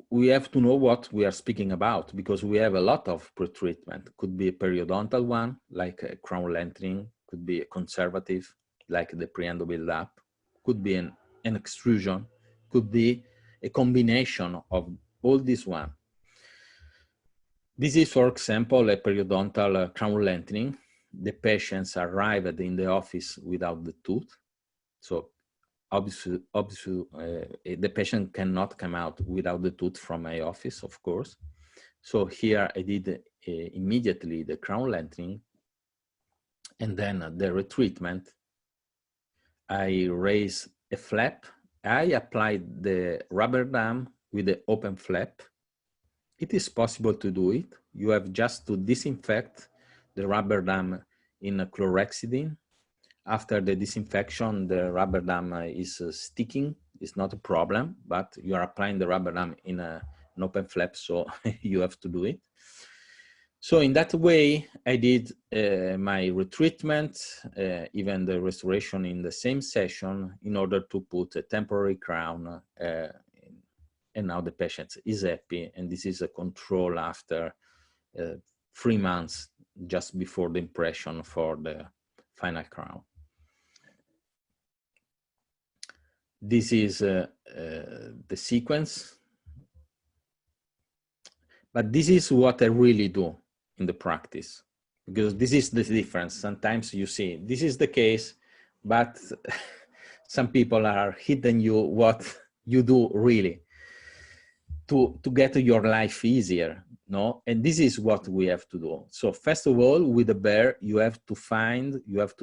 we have to know what we are speaking about, because we have a lot of pretreatment. Could be a periodontal one, like a crown lengthening, could be a conservative, like the pre-endo build-up, could be an extrusion, could be a combination of all this one. This is, for example, a periodontal crown lengthening. The patients arrived in the office without the tooth. So obviously the patient cannot come out without the tooth from my office, of course. So here I did immediately the crown lengthening, and then the retreatment. I raised a flap. I applied the rubber dam with the open flap. It is possible to do it. You have just to disinfect the rubber dam in a chlorhexidine. After the disinfection, the rubber dam is sticking. It's not a problem, but you are applying the rubber dam in an open flap, so you have to do it. So in that way, I did my retreatment, even the restoration in the same session, in order to put a temporary crown. And now the patient is happy, and this is a control after 3 months, just before the impression for the final crown. This is the sequence, but this is what I really do in the practice, because this is the difference. Sometimes you see this is the case, but some people are hitting you what you do really to get your life easier, no? And this is what we have to do. So first of all, with the bear, you have to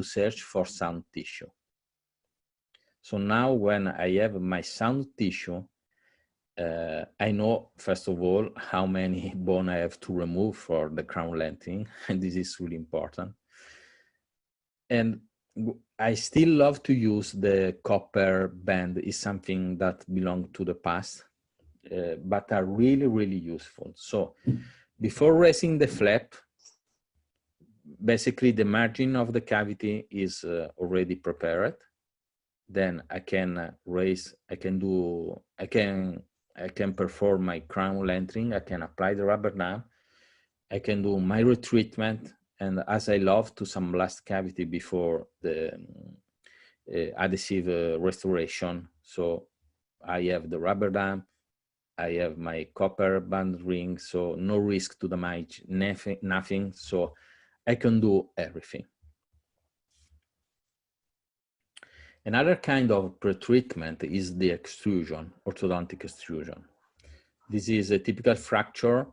search for sound tissue. So now when I have my sound tissue, I know, first of all, how many bone I have to remove for the crown lengthening, and this is really important. And I still love to use the copper band. It's something that belongs to the past, but are really, really useful. So before raising the flap, basically the margin of the cavity is already prepared. Then I can raise, I can perform my crown lengthening, I can apply the rubber dam, I can do my retreatment, and as I love to sandblast cavity before the adhesive restoration. So I have the rubber dam, I have my copper band ring, so no risk to damage nothing, so I can do everything. Another kind of pretreatment is the extrusion, orthodontic extrusion. This is a typical fracture.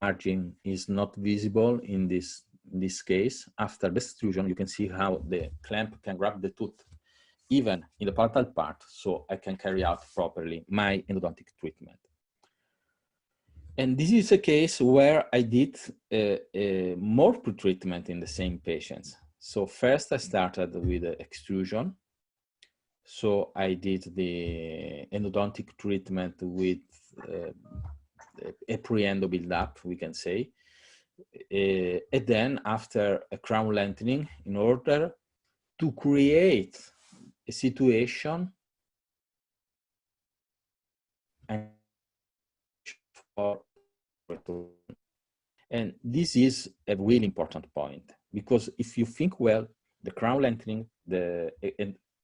Margin is not visible in this case. After the extrusion, you can see how the clamp can grab the tooth, even in the palatal part, so I can carry out properly my endodontic treatment. And this is a case where I did more pretreatment in the same patients. So first I started with the extrusion. So I did the endodontic treatment with a pre-endo build-up, we can say. And then after a crown lengthening, in order to create a situation and this is a really important point, because if you think well, the crown lengthening, the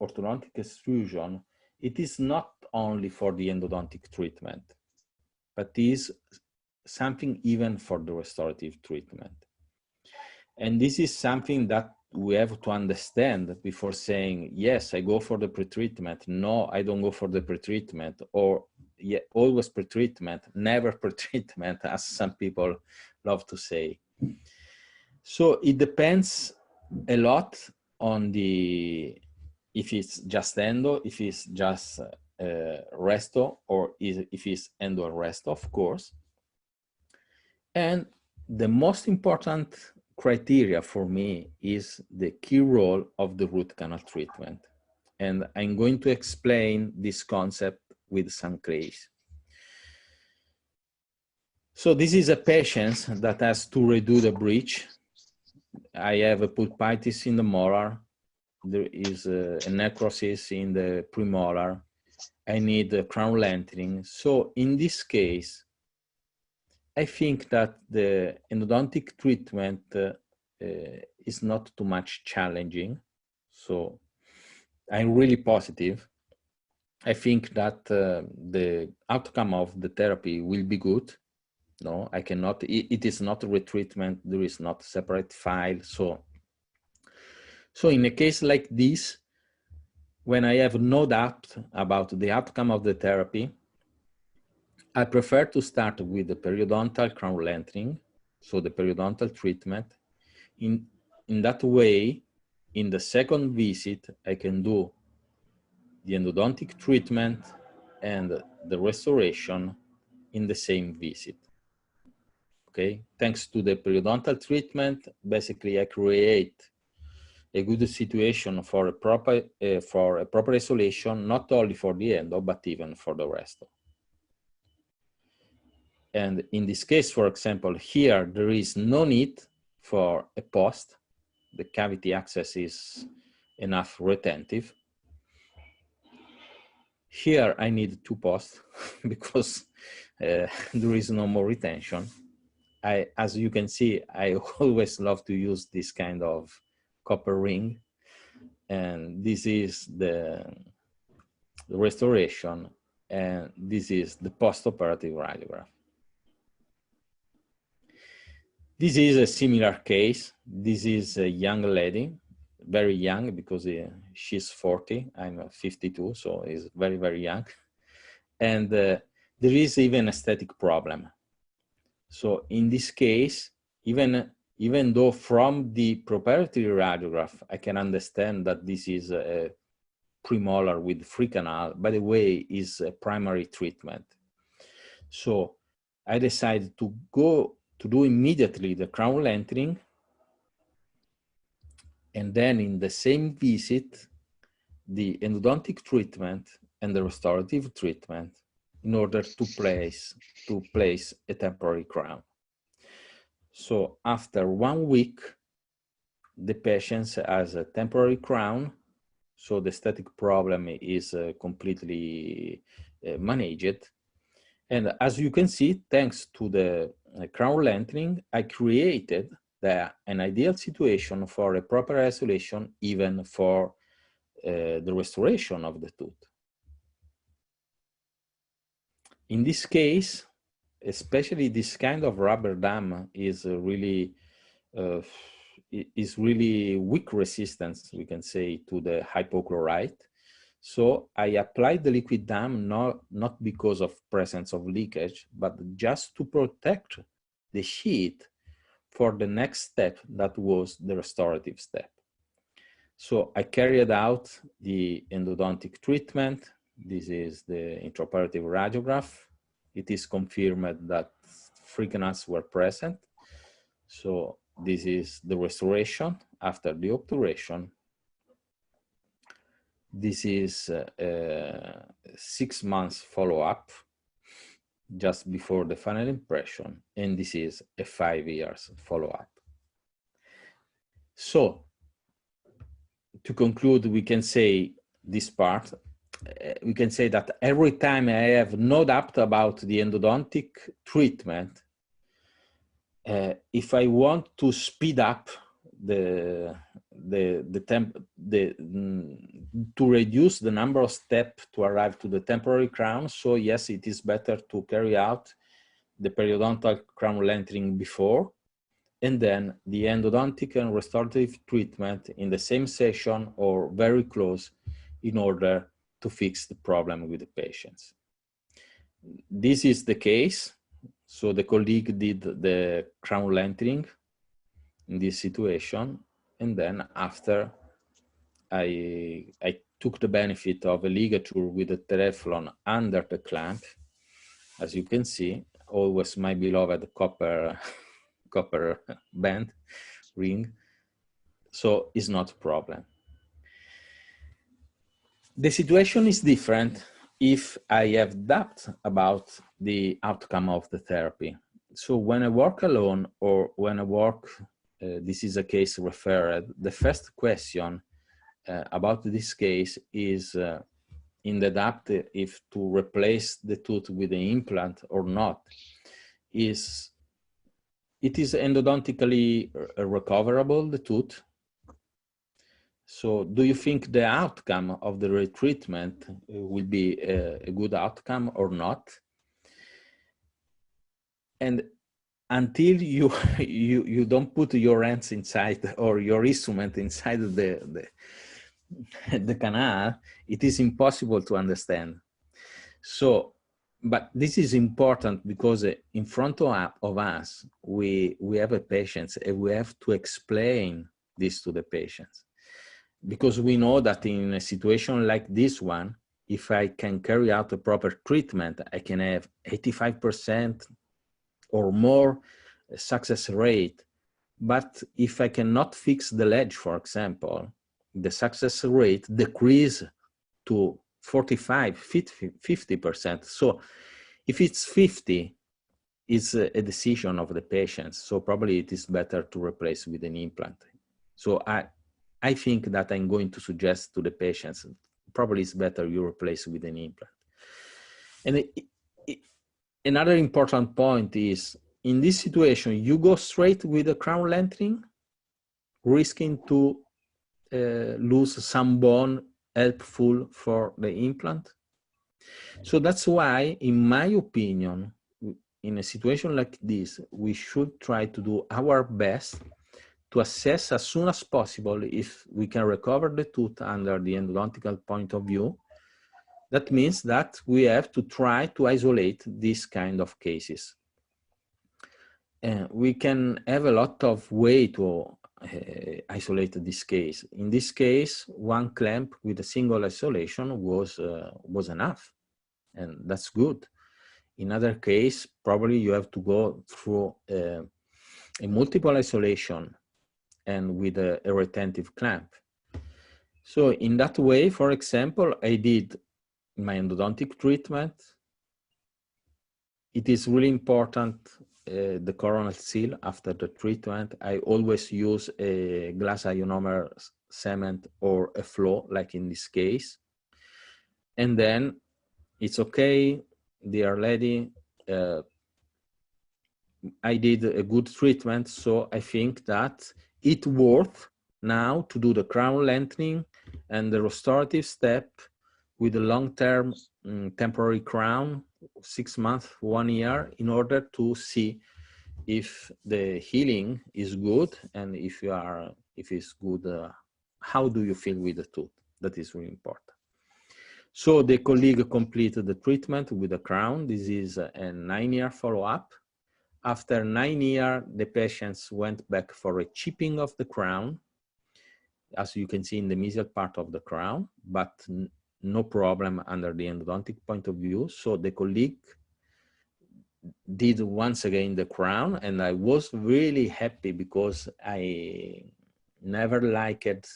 orthodontic extrusion, it is not only for the endodontic treatment, but is something even for the restorative treatment. And this is something that we have to understand before saying, yes, I go for the pretreatment. No, I don't go for the pretreatment, or yeah, always pretreatment, never pretreatment, as some people love to say. So it depends a lot on if it's just endo, if it's just resto, or if it's endo and resto, of course. And the most important criteria for me is the key role of the root canal treatment. And I'm going to explain this concept with some case. So this is a patient that has to redo the bridge. I have a pulpitis in the molar. There is a necrosis in the premolar. I need a crown lengthening. So in this case, I think that the endodontic treatment is not too much challenging. So I'm really positive. I think that the outcome of the therapy will be good. No, I cannot, it is not a retreatment, there is not a separate file. So in a case like this, when I have no doubt about the outcome of the therapy, I prefer to start with the periodontal crown lengthening, so the periodontal treatment. In that way, in the second visit, I can do the endodontic treatment and the restoration in the same visit. Okay, thanks to the periodontal treatment, basically I create a good situation for a proper isolation, not only for the endo, but even for the resto. And in this case, for example, here, there is no need for a post. The cavity access is enough retentive. Here, I need 2 posts because there is no more retention. As you can see, I always love to use this kind of copper ring. And this is the restoration, and this is the post-operative radiograph. This is a similar case. This is a young lady, very young because she's 40, I'm 52, so is very, very young. And there is even aesthetic problem. So in this case, even though from the preparatory radiograph, I can understand that this is a premolar with free canal, by the way, is a primary treatment. So I decided to do immediately the crown lengthening, and then in the same visit, the endodontic treatment and the restorative treatment in order to place a temporary crown. So after 1 week, the patient has a temporary crown, so the aesthetic problem is completely managed. And as you can see, thanks to the crown lengthening, I created an ideal situation for a proper isolation, even for the restoration of the tooth. In this case, especially this kind of rubber dam is really is really weak resistance, we can say, to the hypochlorite. So I applied the liquid dam not because of presence of leakage, but just to protect the sheet for the next step, that was the restorative step. So I carried out the endodontic treatment. This is the intraoperative radiograph. It is confirmed that 3 canals were present. So this is the restoration after the obturation. This is 6 months follow-up just before the final impression, and this is a 5 years follow-up. So to conclude, we can say this part, we can say that every time I have no doubt about the endodontic treatment, if I want to speed up to reduce the number of steps to arrive to the temporary crown, so yes, it is better to carry out the periodontal crown lengthening before, and then the endodontic and restorative treatment in the same session or very close in order to fix the problem with the patients. This is the case. So the colleague did the crown lengthening in this situation, and then after I took the benefit of a ligature with a Teflon under the clamp. As you can see, always my beloved copper band ring, so it's not a problem. The situation is different if I have doubt about the outcome of the therapy. So when I work alone or when I work, this is a case referred, the first question about this case is in the doubt if to replace the tooth with the implant or not. It is endodontically recoverable, the tooth? So do you think the outcome of the retreatment will be a good outcome or not? And until you don't put your hands inside or your instrument inside the canal, it is impossible to understand. So, but this is important because in front of us, we have a patient and we have to explain this to the patients. Because we know that in a situation like this one, if I can carry out a proper treatment, I can have 85% or more success rate. But if I cannot fix the ledge, for example, the success rate decrease to 45, 50%. So if it's 50, it's a decision of the patient. So probably it is better to replace with an implant. So I think that I'm going to suggest to the patients, probably it's better you replace with an implant. And another important point is, in this situation, you go straight with a crown lengthening, risking to lose some bone helpful for the implant. So that's why, in my opinion, in a situation like this, we should try to do our best to assess as soon as possible if we can recover the tooth under the endodontical point of view. That means that we have to try to isolate this kind of cases. We can have a lot of way to isolate this case. In this case, one clamp with a single isolation was enough, and that's good. In other case, probably you have to go through a multiple isolation and with a retentive clamp. So in that way, for example, I did my endodontic treatment. It is really important, the coronal seal after the treatment. I always use a glass ionomer cement or a flow, like in this case. And then it's okay, dear lady, I did a good treatment, so I think that it's worth now to do the crown lengthening and the restorative step with a long-term temporary crown, 6 months, 1 year, in order to see if the healing is good, and if it's good, how do you feel with the tooth? That is really important. So the colleague completed the treatment with a crown. This is a 9-year follow-up. After 9 years, the patients went back for a chipping of the crown, as you can see in the mesial part of the crown, but no problem under the endodontic point of view. So the colleague did once again the crown, and I was really happy because I never liked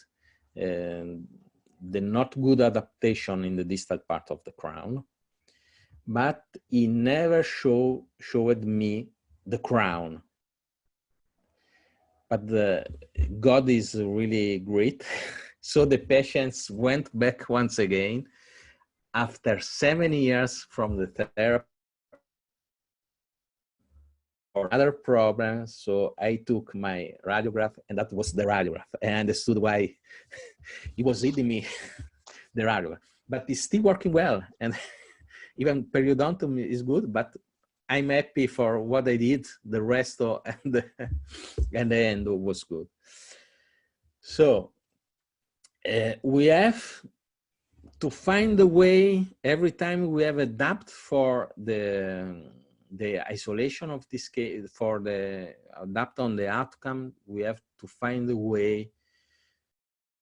the not good adaptation in the distal part of the crown, but he never showed me the crown. But God is really great. So the patients went back once again after 7 years from the therapy or other problems. So I took my radiograph, and that was the radiograph. I understood why he was reading me the radiograph, but it's still working well. And even periodontium is good, but I'm happy for what I did. The resto and the endo was good. So we have to find a way every time we have adapt for the isolation of this case, for the adapt on the outcome. We have to find a way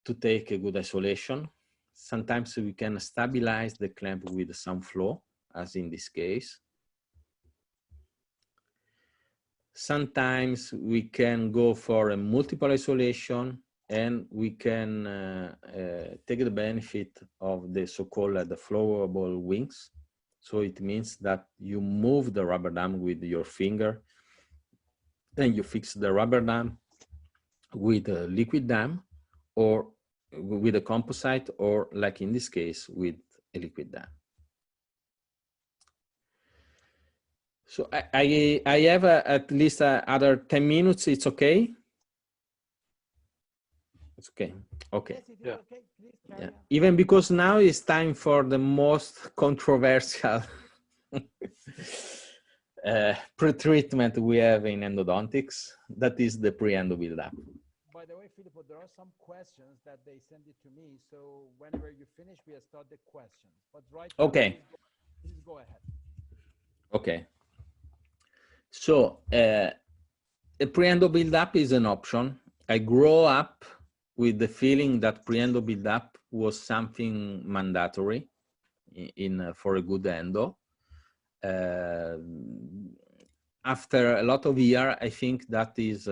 to take a good isolation. Sometimes we can stabilize the clamp with some flow, as in this case. Sometimes we can go for a multiple isolation, and we can take the benefit of the so-called the flowable wings. So it means that you move the rubber dam with your finger, and you fix the rubber dam with a liquid dam, or with a composite, or like in this case, with a liquid dam. So I have at least other 10 minutes. It's okay? It's okay. Okay. Yes, yeah. Okay. Please carry on. Even because now it's time for the most controversial pre-treatment we have in endodontics. That is the pre-endo build-up. By the way, Filippo, there are some questions that they send it to me. So whenever you finish, we'll start the questions. But right now, okay. Please go ahead. Okay. So a pre-endo build-up is an option. I grew up with the feeling that pre-endo build-up was something mandatory for a good endo. After a lot of years, I think that is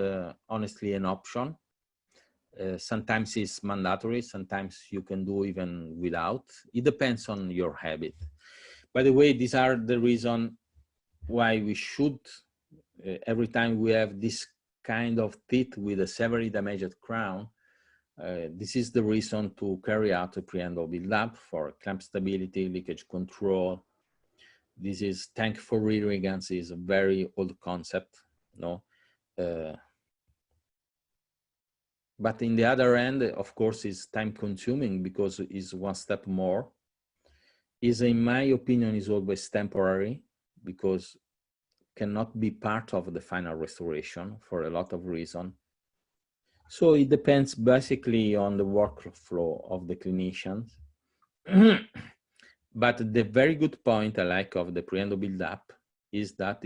honestly an option. Sometimes it's mandatory, sometimes you can do even without. It depends on your habit. By the way, these are the reason why we should, every time we have this kind of teeth with a severely damaged crown, this is the reason to carry out a pre-endo build-up for clamp stability, leakage control. This is tank for irrigants, is a very old concept, no? But in the other end, of course, it's time consuming because it's one step more. Is, in my opinion, is always temporary because cannot be part of the final restoration for a lot of reasons. So it depends basically on the workflow of the clinicians. But the very good point I like of the pre-endo build-up is that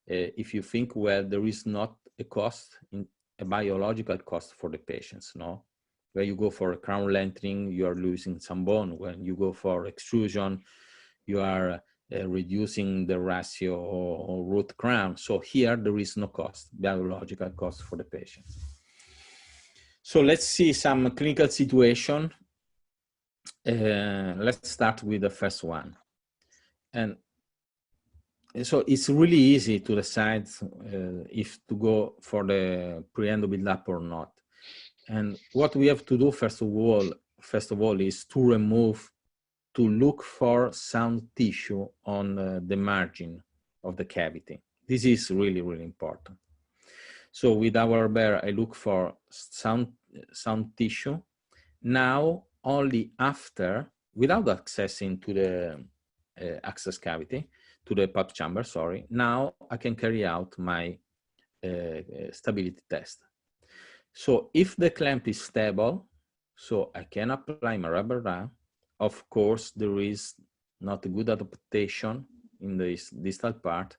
if you think well, there is not a cost, a biological cost for the patients, no? When you go for a crown lengthening, you are losing some bone. When you go for extrusion, you are reducing the ratio or root crown. So here there is no cost, biological cost for the patients. So let's see some clinical situation. Let's start with the first one. And so it's really easy to decide if to go for the pre-endo build-up or not. And what we have to do first of all is to look for sound tissue on the margin of the cavity. This is really, really important. So with our bear, I look for sound tissue. Now, only after, without accessing to the access cavity, to the pulp chamber, sorry, now I can carry out my stability test. So if the clamp is stable, so I can apply my rubber dam. Of course, there is not a good adaptation in this distal part.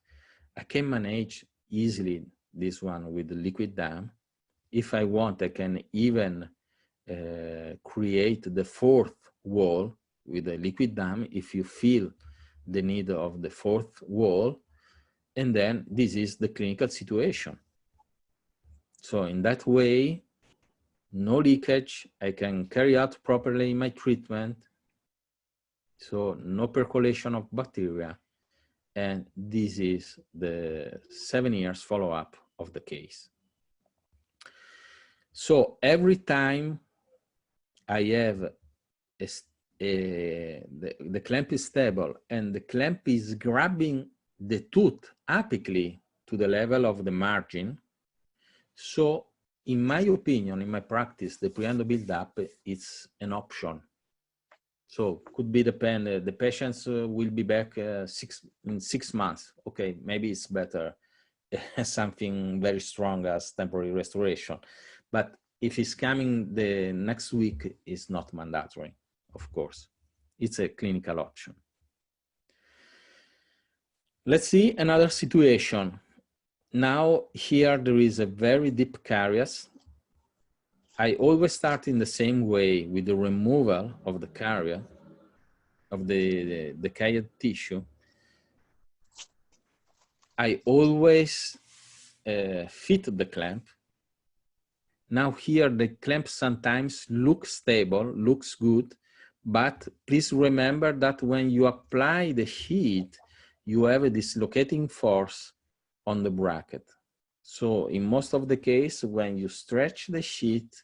I can manage easily this one with the liquid dam. If I want, I can even create the fourth wall with a liquid dam if you feel the need of the fourth wall. And then this is the clinical situation. So in that way, no leakage, I can carry out properly my treatment. So no percolation of bacteria. And this is the 7 years follow-up of the case. So every time I have the clamp is stable and the clamp is grabbing the tooth apically to the level of the margin, so in my opinion, in my practice, the pre-endo build-up is an option. So could be dependent, the patients will be back in 6 months. Okay, maybe it's better something very strong as temporary restoration. But if it's coming the next week, it's not mandatory, of course. It's a clinical option. Let's see another situation. Now here there is a very deep caries. I always start in the same way with the removal of the caries, of the decayed tissue. I always fit the clamp. Now here the clamp sometimes looks stable, looks good, but please remember that when you apply the heat, you have a dislocating force on the bracket. So in most of the case, when you stretch the sheet,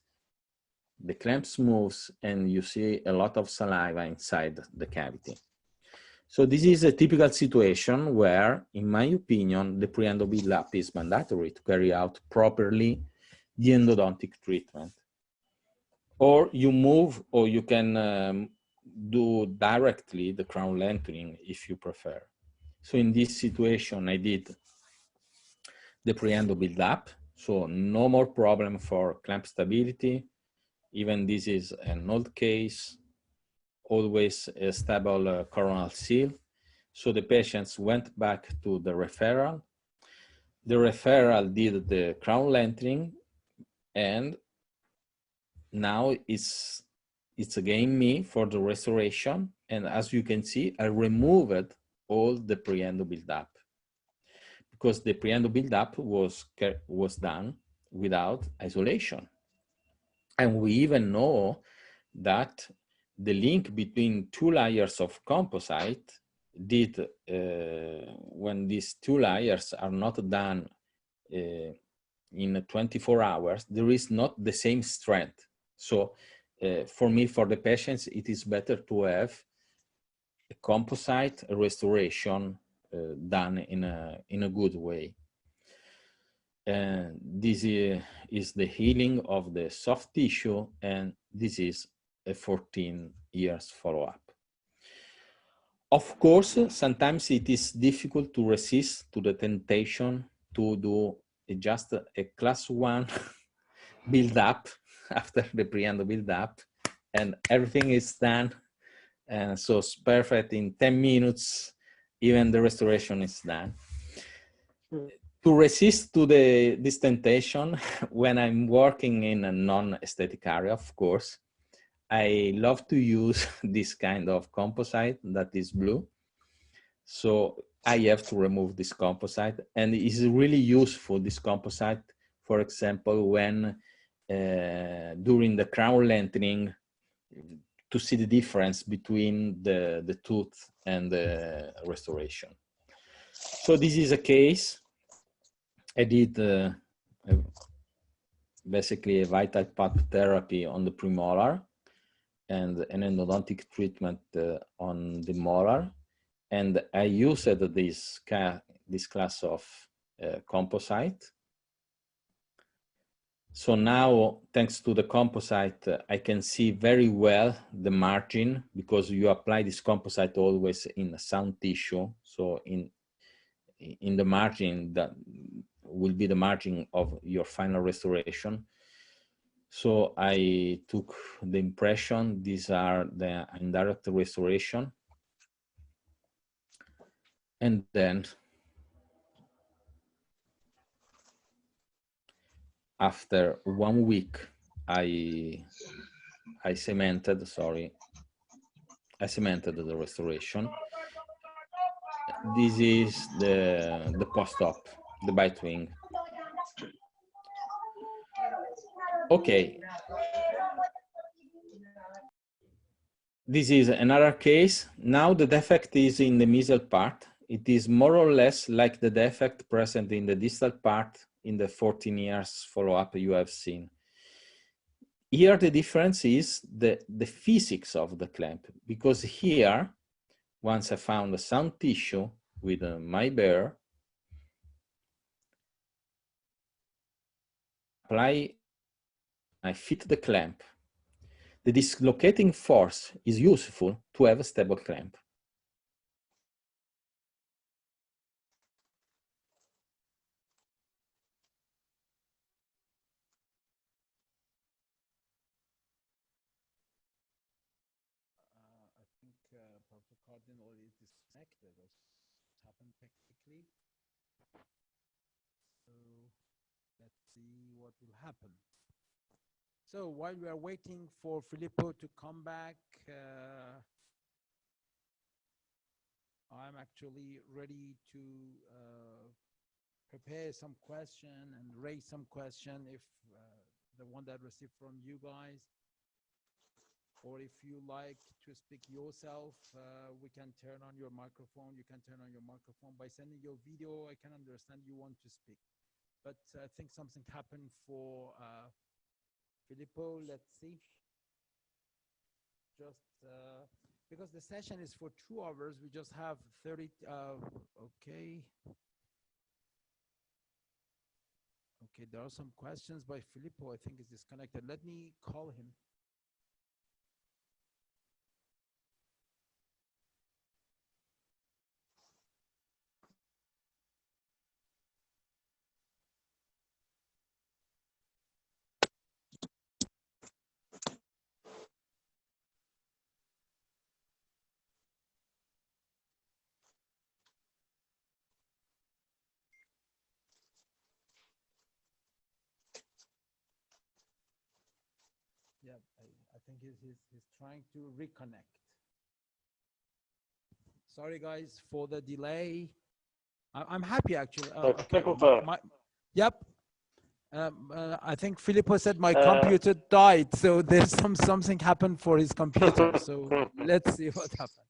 the clamp moves and you see a lot of saliva inside the cavity. So this is a typical situation where, in my opinion, the pre-endo build-up is mandatory to carry out properly the endodontic treatment. Or you move, or you can do directly the crown lengthening if you prefer. So in this situation, I did the pre-endo build-up, so no more problem for clamp stability. Even this is an old case, always a stable coronal seal. So the patients went back to the referral. The referral did the crown lengthening, and now it's again me for the restoration. And as you can see, I removed all the pre-endo build-up because the pre-endo build-up was done without isolation. And we even know that the link between 2 layers of composite did, when these 2 layers are not done in 24 hours, there is not the same strength. So for me, for the patients, it is better to have a composite restoration done in a good way. And this is the healing of the soft tissue, and this is a 14 years follow-up. Of course, sometimes it is difficult to resist to the temptation to do just a class 1 build-up after the pre-endo build-up, and everything is done, and so it's perfect in 10 minutes, even the restoration is done. To resist to this temptation, when I'm working in a non-aesthetic area, of course, I love to use this kind of composite that is blue. So I have to remove this composite, and it's really useful, this composite, for example, when during the crown lengthening, to see the difference between the tooth and the restoration. So this is a case. I did basically a vital pulp therapy on the premolar and an endodontic treatment on the molar. And I used this class of composite. So now, thanks to the composite, I can see very well the margin, because you apply this composite always in a sound tissue. So in the margin, that will be the margin of your final restoration. So I took the impression. These are the indirect restoration. And then after 1 week, I cemented the restoration. This is the post-op, the bite wing. Okay. This is another case. Now the defect is in the mesial part. It is more or less like the defect present in the distal part in the 14 years follow-up you have seen. Here the difference is the physics of the clamp, because here, once I found a sound tissue with my burr, I fit the clamp. The dislocating force is useful to have a stable clamp. I think Professor Cardinali is disconnected. It's happened technically. So let's see what will happen. So while we are waiting for Filippo to come back, I'm actually ready to prepare some question and raise some question if the one that I received from you guys, or if you like to speak yourself, we can turn on your microphone. You can turn on your microphone by sending your video. I can understand you want to speak, but I think something happened for Filippo. Let's see. Just because the session is for 2 hours, we just have 30. Okay. Okay, there are some questions by Filippo. I think is disconnected. Let me call him. Yeah, I think he's trying to reconnect. Sorry, guys, for the delay. I'm happy, actually. Okay. Yep. I think Filippo said my computer died, so there's something happened for his computer. So let's see what happened.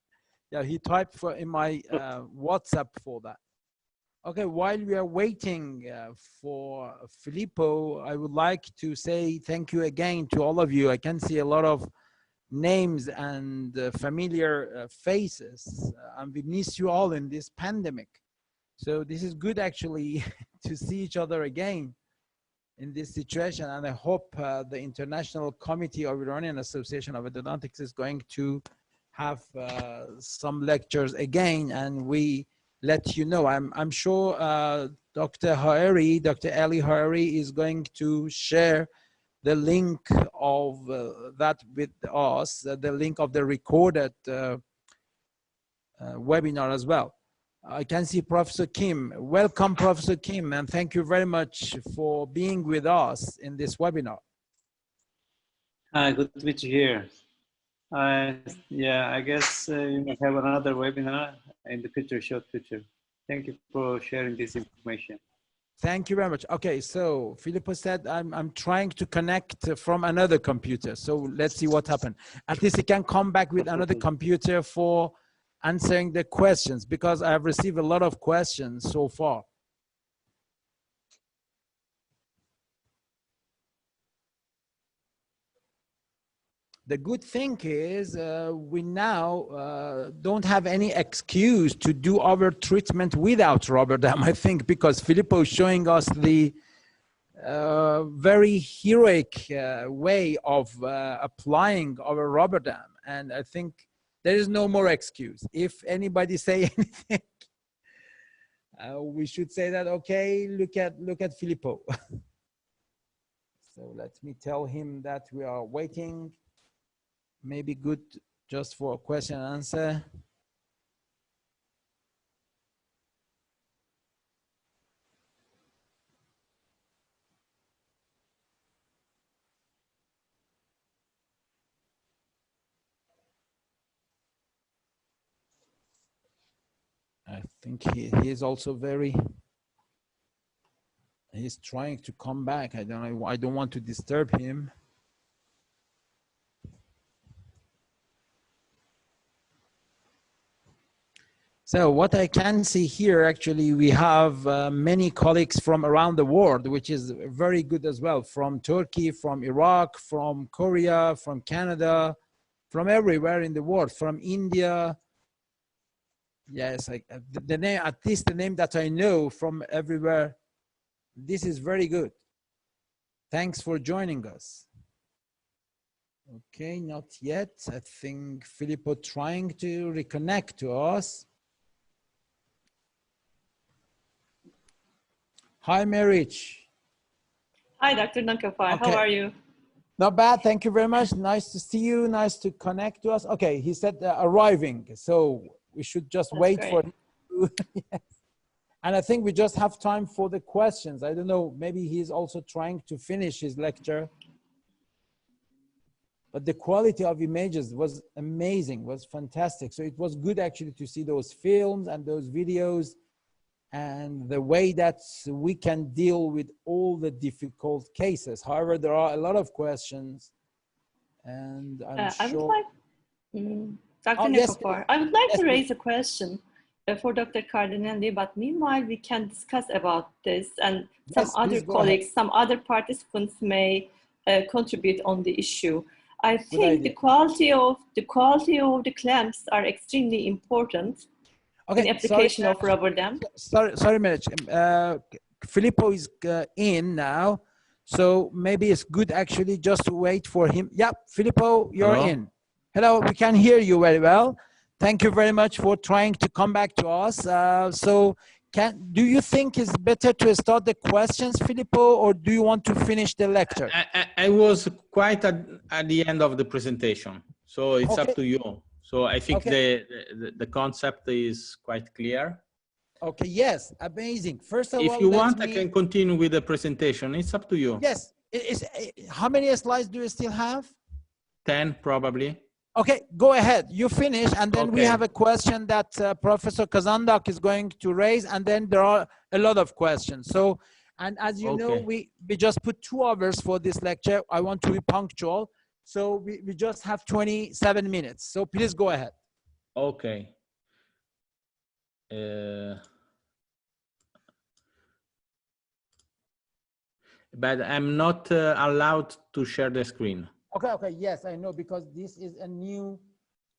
Yeah, he typed in my WhatsApp for that. Okay, while we are waiting for Filippo, I would like to say thank you again to all of you. I can see a lot of names and familiar faces, and we miss you all in this pandemic. So this is good, actually, to see each other again in this situation. And I hope the International Committee of Iranian Association of Endodontics is going to have some lectures again, and we let you know. I'm sure Dr. Haeri, Dr. Ali Haeri is going to share the link of that with us, the link of the recorded webinar as well. I can see Professor Kim. Welcome, Professor Kim, and thank you very much for being with us in this webinar. Hi, good to meet you here. Yeah, I guess you might have another webinar in the future, short future. Thank you for sharing this information. Thank you very much. Okay, so Filippo said I'm trying to connect from another computer. So let's see what happened. At least he can come back with another computer for answering the questions, because I have received a lot of questions so far. The good thing is we now don't have any excuse to do our treatment without rubber dam, I think, because Filippo is showing us the very heroic way of applying our rubber dam. And I think there is no more excuse. If anybody say anything, we should say that, okay, look at Filippo. So let me tell him that we are waiting. Maybe good just for a question and answer. I think he is also very, he's trying to come back. I don't want to disturb him. So what I can see here, actually, we have many colleagues from around the world, which is very good as well, from Turkey, from Iraq, from Korea, from Canada, from everywhere in the world, from India. Yes, the name, at least the name that I know from everywhere. This is very good. Thanks for joining us. Okay, not yet. I think Filippo trying to reconnect to us. Hi, Marich. Hi, Dr. Nankafar. Okay. How are you? Not bad. Thank you very much. Nice to see you. Nice to connect to us. Okay, he said arriving. So we should just wait for him. Yes. And I think we just have time for the questions. I don't know, maybe he's also trying to finish his lecture. But the quality of images was amazing, was fantastic. So it was good actually to see those films and those videos and the way that we can deal with all the difficult cases. However, there are a lot of questions and I'm sure. I would like, Dr. Nankafar, I would like to raise a question for Dr. Cardinali, but meanwhile we can discuss about this and some other colleagues, some other participants may contribute on the issue. I think the quality of the clamps are extremely important in application of rubber dam. Sorry, Marich. Filippo is in now, so maybe it's good actually just to wait for him. Yeah, Filippo, you're in. Hello, we can hear you very well. Thank you very much for trying to come back to us. So do you think it's better to start the questions, Filippo, or do you want to finish the lecture? I was quite at the end of the presentation, so it's up to you. So I think the concept is quite clear. Okay, yes, amazing. First of all, if you want, I can continue with the presentation. It's up to you. Yes. How many slides do you still have? 10, probably. Okay, go ahead. You finish, and then we have a question that Professor Kazandak is going to raise, and then there are a lot of questions. So, and as you know, we just put 2 hours for this lecture. I want to be punctual. So we just have 27 minutes. So please go ahead. Okay. But I'm not allowed to share the screen. Okay, yes, I know, because this is a new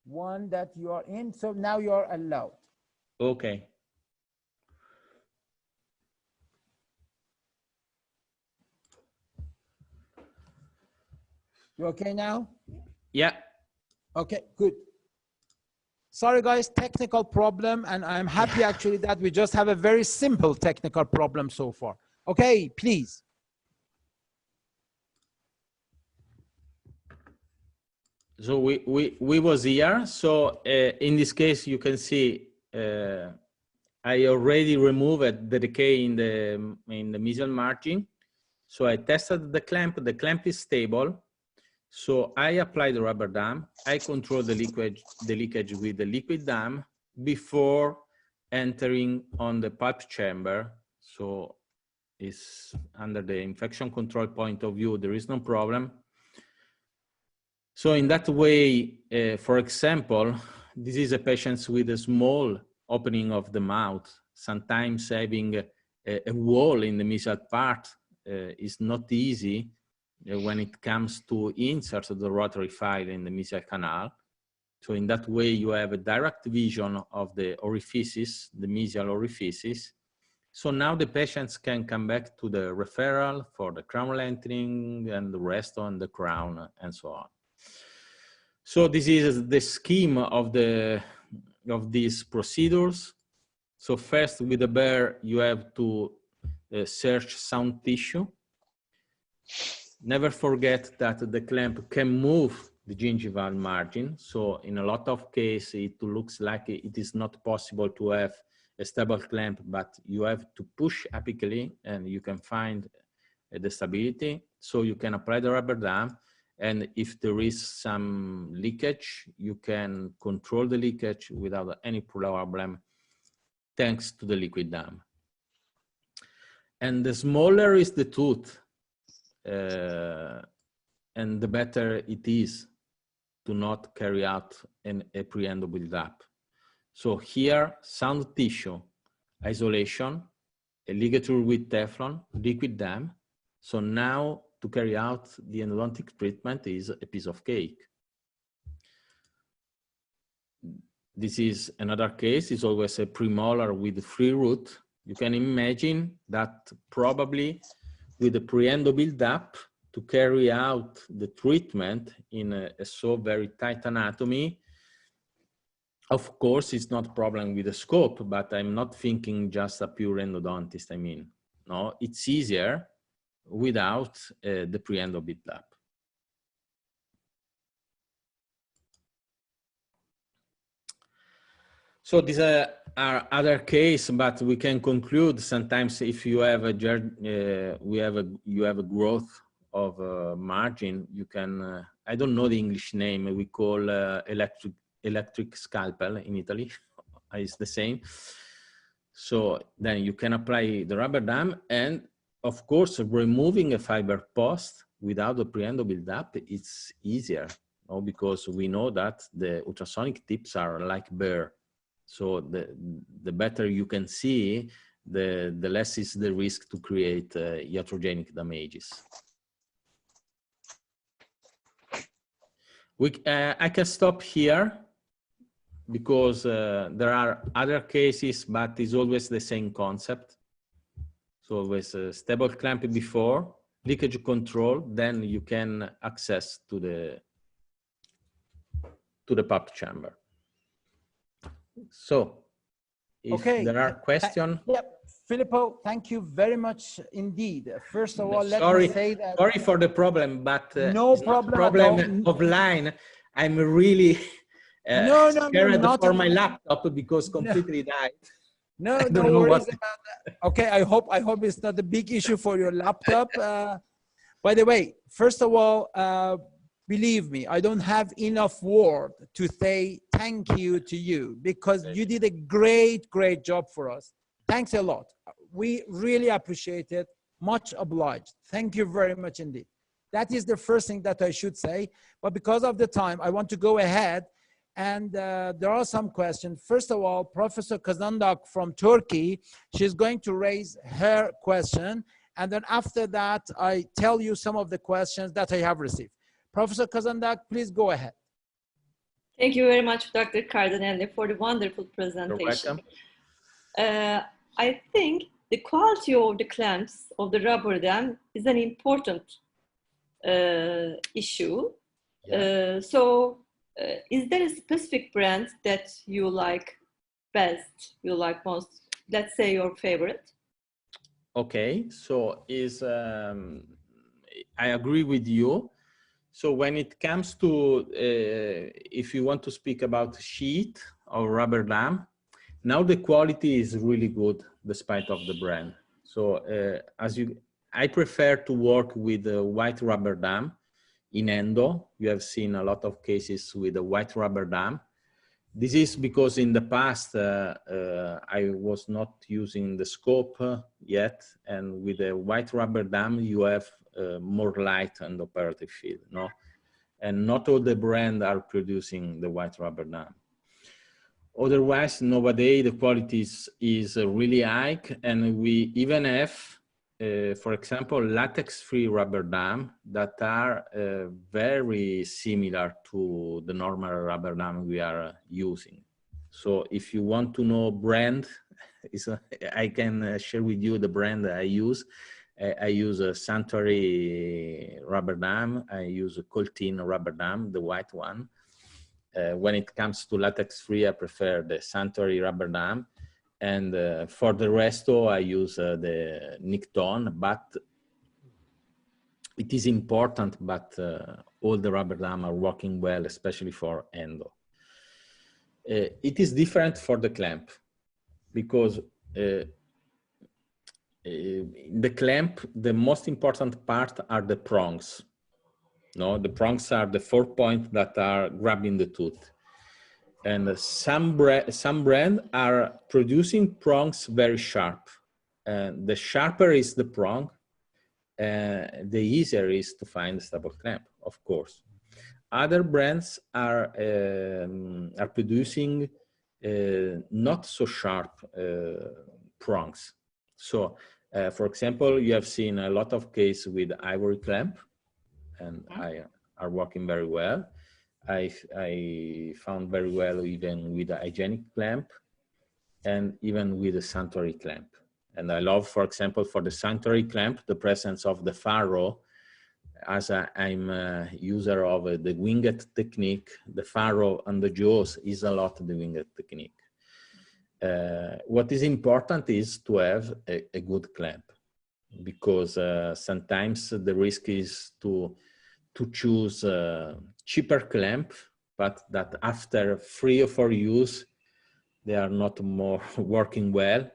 one that you are in. So now you are allowed. Okay. You okay now? Yeah. Okay, good. Sorry guys, technical problem, and I'm happy actually that we just have a very simple technical problem so far. Okay, please. So we was here. So in this case, you can see I already removed the decay in the mesial margin. So I tested the clamp. The clamp is stable. So I applied the rubber dam. I control the leakage with the liquid dam before entering on the pulp chamber. So it's under the infection control point of view, there is no problem. So in that way, for example, this is a patient with a small opening of the mouth. Sometimes having a wall in the mesial part is not easy when it comes to insert the rotary file in the mesial canal. So in that way, you have a direct vision of the orifices, the mesial orifices. So now the patients can come back to the referral for the crown lengthening and the rest on the crown and so on. So this is the scheme of these procedures. So first, with the burr, you have to search sound tissue. Never forget that the clamp can move the gingival margin. So in a lot of cases, it looks like it is not possible to have a stable clamp, but you have to push apically and you can find the stability. So you can apply the rubber dam, and if there is some leakage, you can control the leakage without any problem thanks to the liquid dam. And the smaller is the tooth, and the better it is to not carry out a pre-endo build-up. So here, sound tissue, isolation, a ligature with Teflon, liquid dam. So now to carry out the endodontic treatment is a piece of cake. This is another case, it's always a premolar with free root. You can imagine that probably with the pre-endo build-up to carry out the treatment in a so very tight anatomy, of course, it's not a problem with the scope, but I'm not thinking just a pure endodontist. I mean, no, it's easier without the pre-endo build-up. So these are other cases, but we can conclude sometimes if you have you have a growth of margin, you can, I don't know the English name, we call electric scalpel in Italy, it's the same. So then you can apply the rubber dam, and of course, removing a fiber post without the pre-endo build-up, it's easier, no? Because we know that the ultrasonic tips are like burr. So the better you can see, the less is the risk to create iatrogenic damages. I can stop here because there are other cases, but it's always the same concept. So always a stable clamp before, leakage control, then you can access to the pulp chamber. So, if there are questions. Yep, Filippo, thank you very much indeed. First of all, let me say that. Sorry for the problem, but no problem of line. I'm really scared for my laptop because completely died. No worries about that. Okay, I hope it's not a big issue for your laptop. By the way, first of all, believe me, I don't have enough word to say thank you to you because you did a great job for us. Thanks a lot. We really appreciate it. Much obliged. Thank you very much indeed. That is the first thing that I should say. But because of the time, I want to go ahead. And there are some questions. First of all, Professor Kazandak from Turkey, she's going to raise her question. And then after that, I tell you some of the questions that I have received. Professor Kazandak, please go ahead. Thank you very much, Dr. Cardinali, for the wonderful presentation. You're welcome. I think the quality of the clamps of the rubber dam is an important issue. Yeah. Is there a specific brand that you like best, you like most? Let's say your favorite. Okay, so I agree with you. So when it comes to, if you want to speak about sheet or rubber dam, now the quality is really good despite of the brand. So I prefer to work with a white rubber dam. In endo, you have seen a lot of cases with a white rubber dam. This is because in the past, I was not using the scope yet. And with a white rubber dam, you have more light and operative field, no? And not all the brands are producing the white rubber dam. Otherwise, nowadays, the quality is really high. And we even have, for example, latex-free rubber dam that are very similar to the normal rubber dam we are using. So if you want to know brand, I can share with you the brand that I use. I use a Sanctuary rubber dam. I use a Coltin rubber dam, the white one. When it comes to latex-free, I prefer the Sanctuary rubber dam. And for the resto, I use the Nicton, but it is important, but all the rubber dam are working well, especially for endo. It is different for the clamp, because in the clamp, the most important part are the prongs. No, the prongs are the 4 points that are grabbing the tooth. And some brands are producing prongs very sharp. The sharper is the prong, the easier is to find a stable clamp, of course. Other brands are producing not so sharp prongs. So, for example, you have seen a lot of cases with ivory clamp, and are working very well. I found very well even with a hygienic clamp and even with a sanctuary clamp. And I love, for example, for the sanctuary clamp, the presence of the furrow. As I'm a user of the winged technique, the furrow on the jaws is a lot the winged technique. What is important is to have a good clamp, because sometimes the risk is to choose a cheaper clamp, but that after 3 or 4 use, they are not more working well.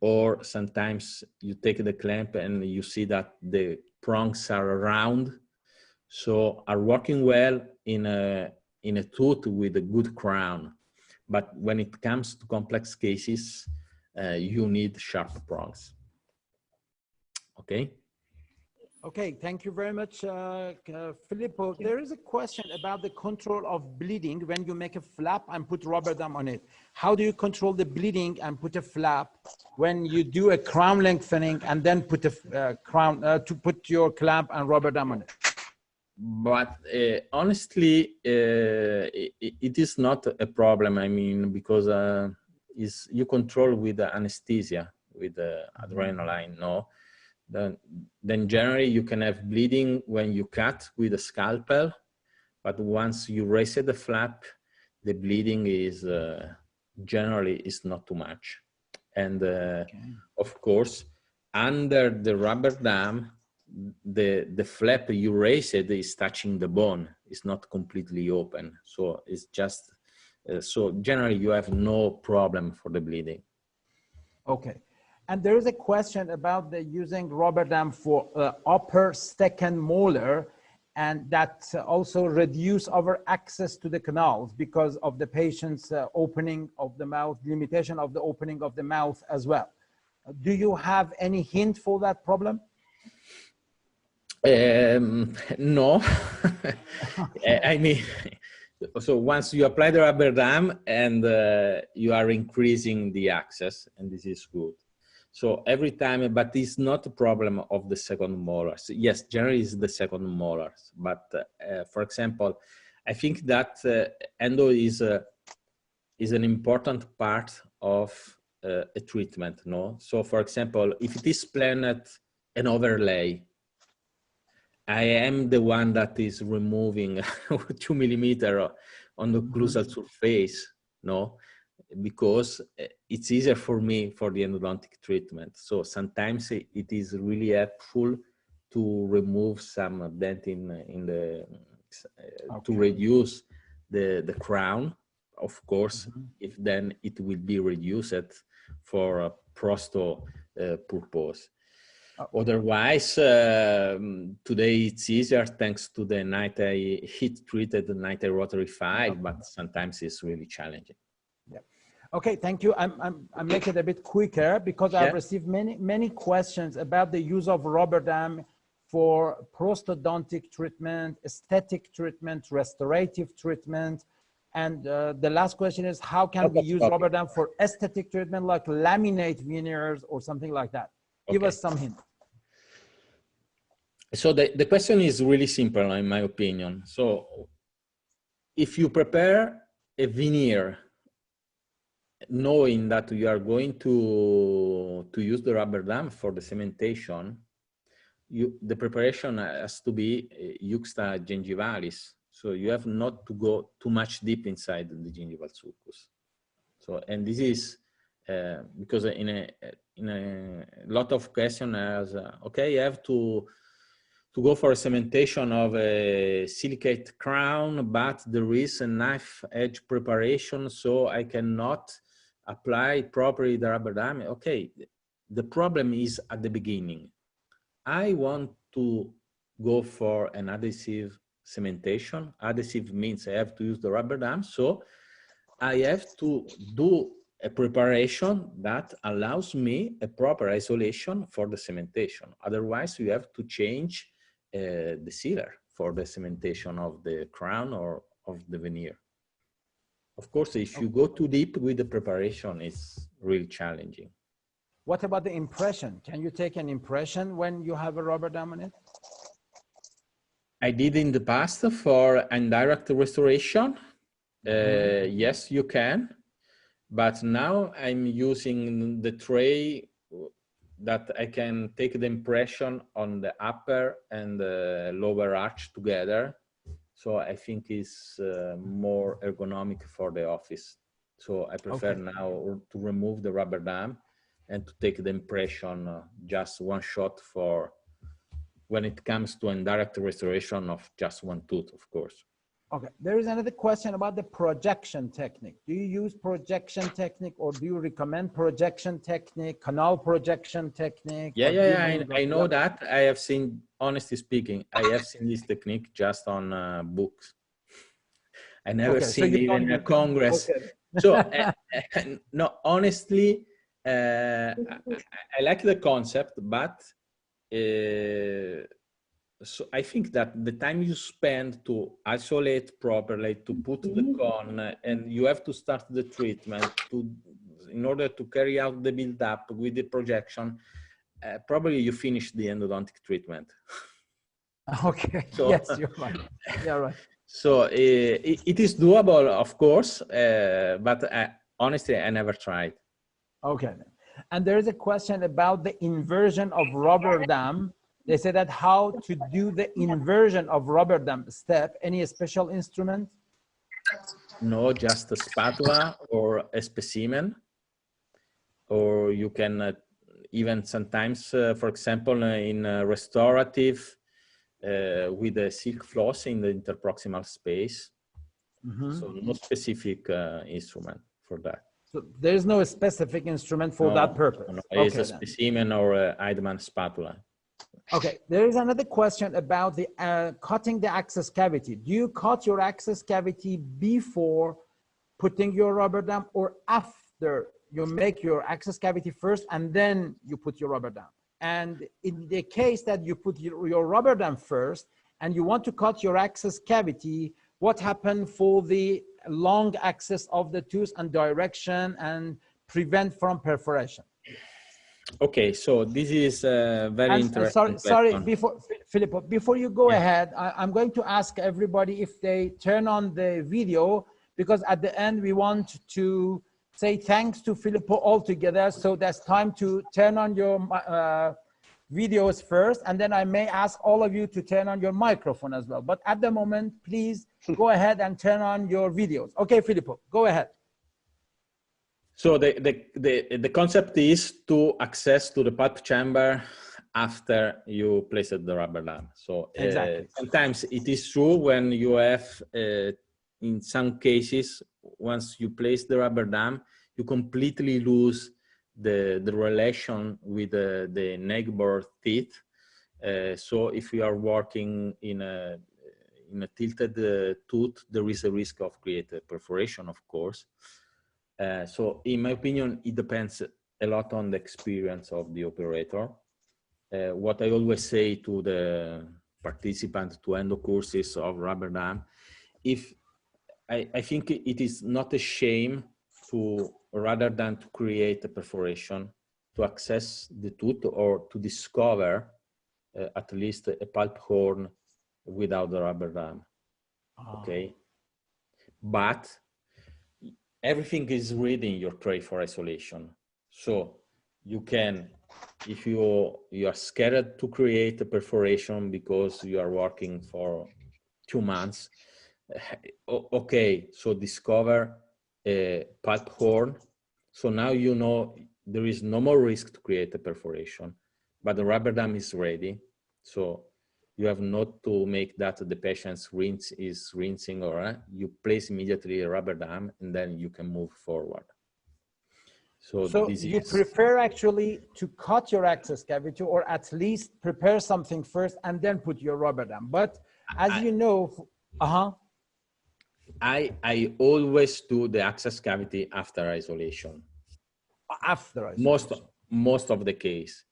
Or sometimes you take the clamp and you see that the prongs are round, so are working well in a tooth with a good crown. But when it comes to complex cases, you need sharp prongs. Okay. Okay, thank you very much, Filippo. There is a question about the control of bleeding when you make a flap and put rubber dam on it. How do you control the bleeding and put a flap when you do a crown lengthening and then put a crown to put your clamp and rubber dam on it? But honestly, it is not a problem. I mean, because you control with the anesthesia, with the adrenaline, no? Then generally you can have bleeding when you cut with a scalpel, but once you raise the flap, the bleeding is generally is not too much. And of course, under the rubber dam, the flap you raise it is touching the bone. It's not completely open, so it's just so generally you have no problem for the bleeding. Okay. And there is a question about the using rubber dam for upper second molar, and that also reduce our access to the canals because of the patient's opening of the mouth, limitation of the opening of the mouth as well. Do you have any hint for that problem? No. I mean, so once you apply the rubber dam and you are increasing the access, and this is good. So every time, but it's not a problem of the second molars. Yes, generally it's the second molars. But for example, I think that endo is an important part of a treatment, no? So for example, if it is planned an overlay, I am the one that is removing 2 millimeters on the occlusal surface, no? Because it's easier for me for the endodontic treatment. So sometimes it is really helpful to remove some dentin in the, to reduce the crown, of course, if then it will be reduced for a prosto purpose. Otherwise, today it's easier thanks to the heat-treated night rotary file, but sometimes it's really challenging. Okay, thank you. I'm making it a bit quicker because I've received many questions about the use of rubber dam for prosthodontic treatment, aesthetic treatment, restorative treatment. And the last question is, how can we use rubber dam for aesthetic treatment, like laminate veneers or something like that? Give us some hint. So the question is really simple, in my opinion. So if you prepare a veneer knowing that you are going to use the rubber dam for the cementation, the preparation has to be juxta gingivalis. So you have not to go too much deep inside the gingival sulcus. So, and this is because in a lot of questions, okay, you have to go for a cementation of a silicate crown, but there is a knife edge preparation, so I cannot apply properly the rubber dam. Okay, the problem is at the beginning. I want to go for an adhesive cementation. Adhesive means I have to use the rubber dam, so I have to do a preparation that allows me a proper isolation for the cementation. Otherwise, you have to change the sealer for the cementation of the crown or of the veneer. Of course, if you go too deep with the preparation, it's really challenging. What about the impression? Can you take an impression when you have a rubber dam on it? I did in the past for indirect restoration. Yes, you can. But now I'm using the tray that I can take the impression on the upper and the lower arch together. So I think it's more ergonomic for the office. So I prefer now to remove the rubber dam and to take the impression just one shot for when it comes to indirect restoration of just one tooth, of course. Okay, there is another question about the projection technique. Do you use projection technique, or do you recommend projection technique, canal projection technique? Yeah, I know that. I have seen, honestly speaking, I have seen this technique just on books. I never seen it in a congress. Okay. So, no, honestly, I like the concept, but so I think that the time you spend to isolate properly, to put the cone, and you have to start the treatment in order to carry out the build-up with the projection, probably you finish the endodontic treatment. Okay, so, yes, you're right. Yeah, right. So it is doable, of course, but honestly, I never tried. Okay. And there is a question about the inversion of rubber dam. They say that how to do the inversion of rubber dam step. Any special instrument? No, just a spatula or a specimen. Or you can even sometimes, for example, in restorative, with a silk floss in the interproximal space. So no specific instrument for that. So there is no specific instrument for that purpose. No, it's a specimen or a Heidemann spatula. Okay, there is another question about the cutting the access cavity. Do you cut your access cavity before putting your rubber dam, or after you make your access cavity first and then you put your rubber dam? And in the case that you put your rubber dam first and you want to cut your access cavity, what happened for the long access of the tooth and direction and prevent from perforation? Okay, so this is very interesting. Sorry, before Filippo, before you go ahead, I'm going to ask everybody if they turn on the video, because at the end we want to say thanks to Filippo altogether. So that's time to turn on your videos first, and then I may ask all of you to turn on your microphone as well. But at the moment, please go ahead and turn on your videos. Okay, Filippo, go ahead. So the concept is to access to the pulp chamber after you place the rubber dam. So sometimes it is true when you have, in some cases, once you place the rubber dam, you completely lose the relation with the neighbor teeth. So if you are working in a tilted tooth, there is a risk of creating perforation, of course. So in my opinion, it depends a lot on the experience of the operator. What I always say to the participant to endo courses of rubber dam, if I think it is not a shame to, rather than to create a perforation, to access the tooth or to discover at least a pulp horn without the rubber dam. Okay, but everything is ready in your tray for isolation. So you can, if you are scared to create a perforation because you are working for 2 months, okay, so discover a pulp horn. So now you know there is no more risk to create a perforation, but the rubber dam is ready. So you have not to make that the patient's rinse is rinsing, or you place immediately a rubber dam and then you can move forward. So this you is, prefer actually to cut your access cavity, or at least prepare something first and then put your rubber dam. But as you know, I always do the access cavity after isolation. After isolation. Most of the case.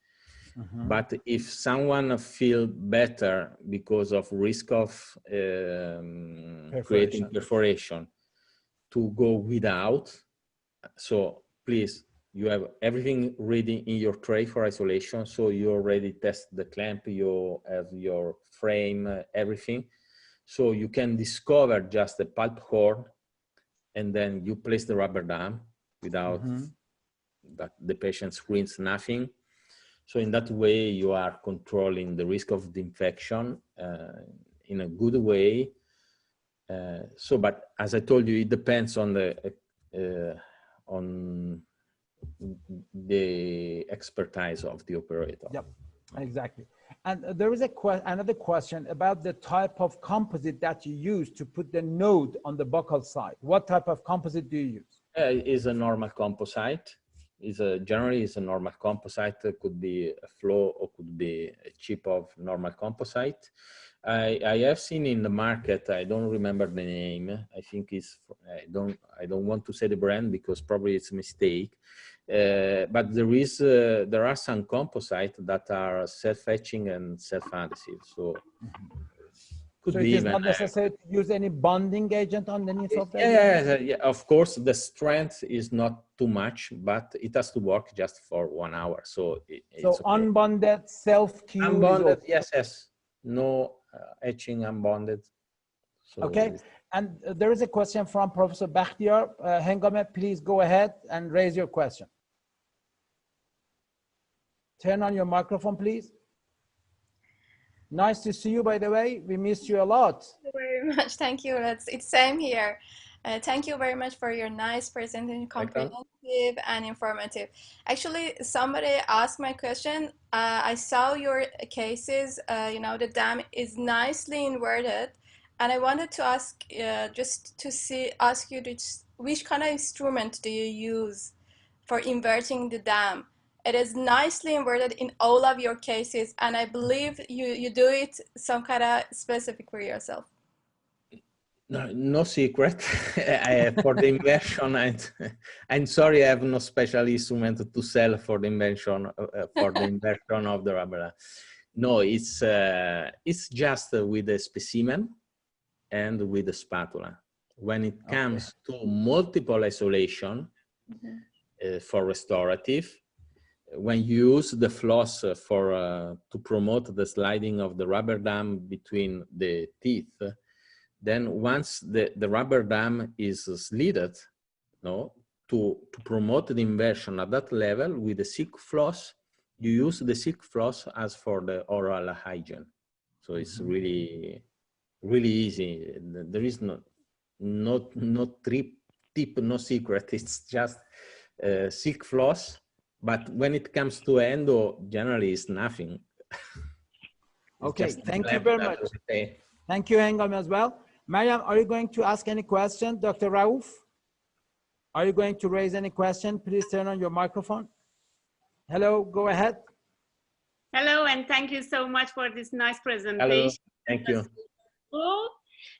But if someone feel better because of risk of creating perforation, to go without, so please, you have everything ready in your tray for isolation. So you already test the clamp, you have your frame, everything. So you can discover just the pulp horn, and then you place the rubber dam without that the patient screens nothing. So in that way, you are controlling the risk of the infection in a good way. But as I told you, it depends on the expertise of the operator. Yep, exactly. And there is another question about the type of composite that you use to put the node on the buccal side. What type of composite do you use? Is a normal composite. Generally is a normal composite. It could be a flow or could be a chip of normal composite. I have seen in the market, I don't remember the name. I think it's, I don't want to say the brand because probably it's a mistake. But there are some composites that are self-etching and self-adhesive. So could be it is even, not necessary to use any bonding agent underneath of that? Yeah, of course, the strength is not too much, but it has to work just for 1 hour. So it's okay. Unbonded, self-cure. Unbonded, yes. No etching, unbonded. So okay, and there is a question from Professor Bakhtiar. Hengame, please go ahead and raise your question. Turn on your microphone, please. Nice to see you, by the way. We missed you a lot. Thank you very much. Thank you. It's same here. Thank you very much for your nice presentation, comprehensive and informative. Actually, somebody asked my question. I saw your cases, you know, the dam is nicely inverted. And I wanted to ask, ask you which kind of instrument do you use for inverting the dam? It is nicely inverted in all of your cases, and I believe you do it some kind of specific for yourself. No secret. For the inversion, I'm sorry, I have no special instrument to sell for the inversion of the rubber. No, it's just with a specimen and with a spatula. When it comes to multiple isolation for restorative, when you use the floss to promote the sliding of the rubber dam between the teeth, then once the rubber dam is slid, to promote the inversion at that level with the silk floss, you use the silk floss as for the oral hygiene. So it's really easy. There is no tip, no secret. It's just silk floss. But when it comes to endo, generally it's nothing. Okay, thank you very much. Thank you, Hengam, as well. Mariam, are you going to ask any question? Dr. Raouf, are you going to raise any question? Please turn on your microphone. Hello, go ahead. Hello, and thank you so much for this nice presentation. Hello, thank you.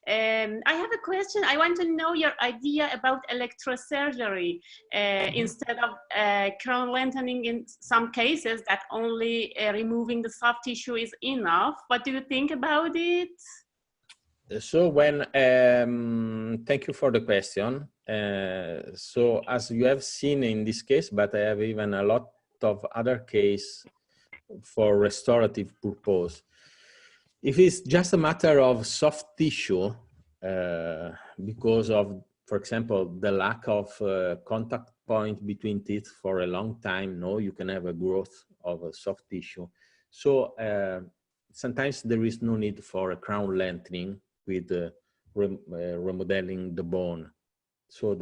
I have a question. I want to know your idea about electrosurgery instead of crown lengthening in some cases that only removing the soft tissue is enough. What do you think about it? So thank you for the question. So as you have seen in this case, but I have even a lot of other cases for restorative purpose. If it's just a matter of soft tissue, because of, for example, the lack of contact point between teeth for a long time, you can have a growth of a soft tissue. So sometimes there is no need for a crown lengthening with remodeling the bone. So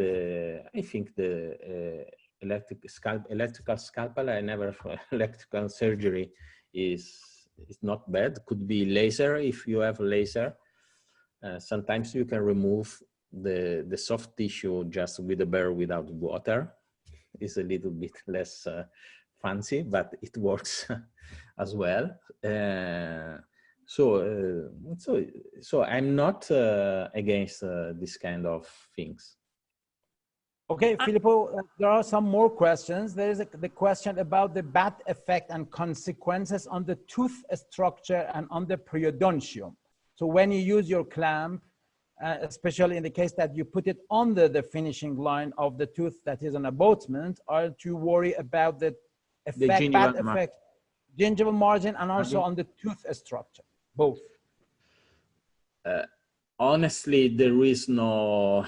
I think the electrical scalpel. I never electrical surgery is not bad. Could be laser if you have laser. Sometimes you can remove the soft tissue just with a burr without water. It's a little bit less fancy, but it works as well. So I'm not against this kind of things. Okay, Filippo, there are some more questions. There is the question about the bad effect and consequences on the tooth structure and on the periodontium. So when you use your clamp, especially in the case that you put it under the finishing line of the tooth that is an abutment, are you worry about the effect, bad effect, gingival margin, and also on the tooth structure, both? Honestly, there is no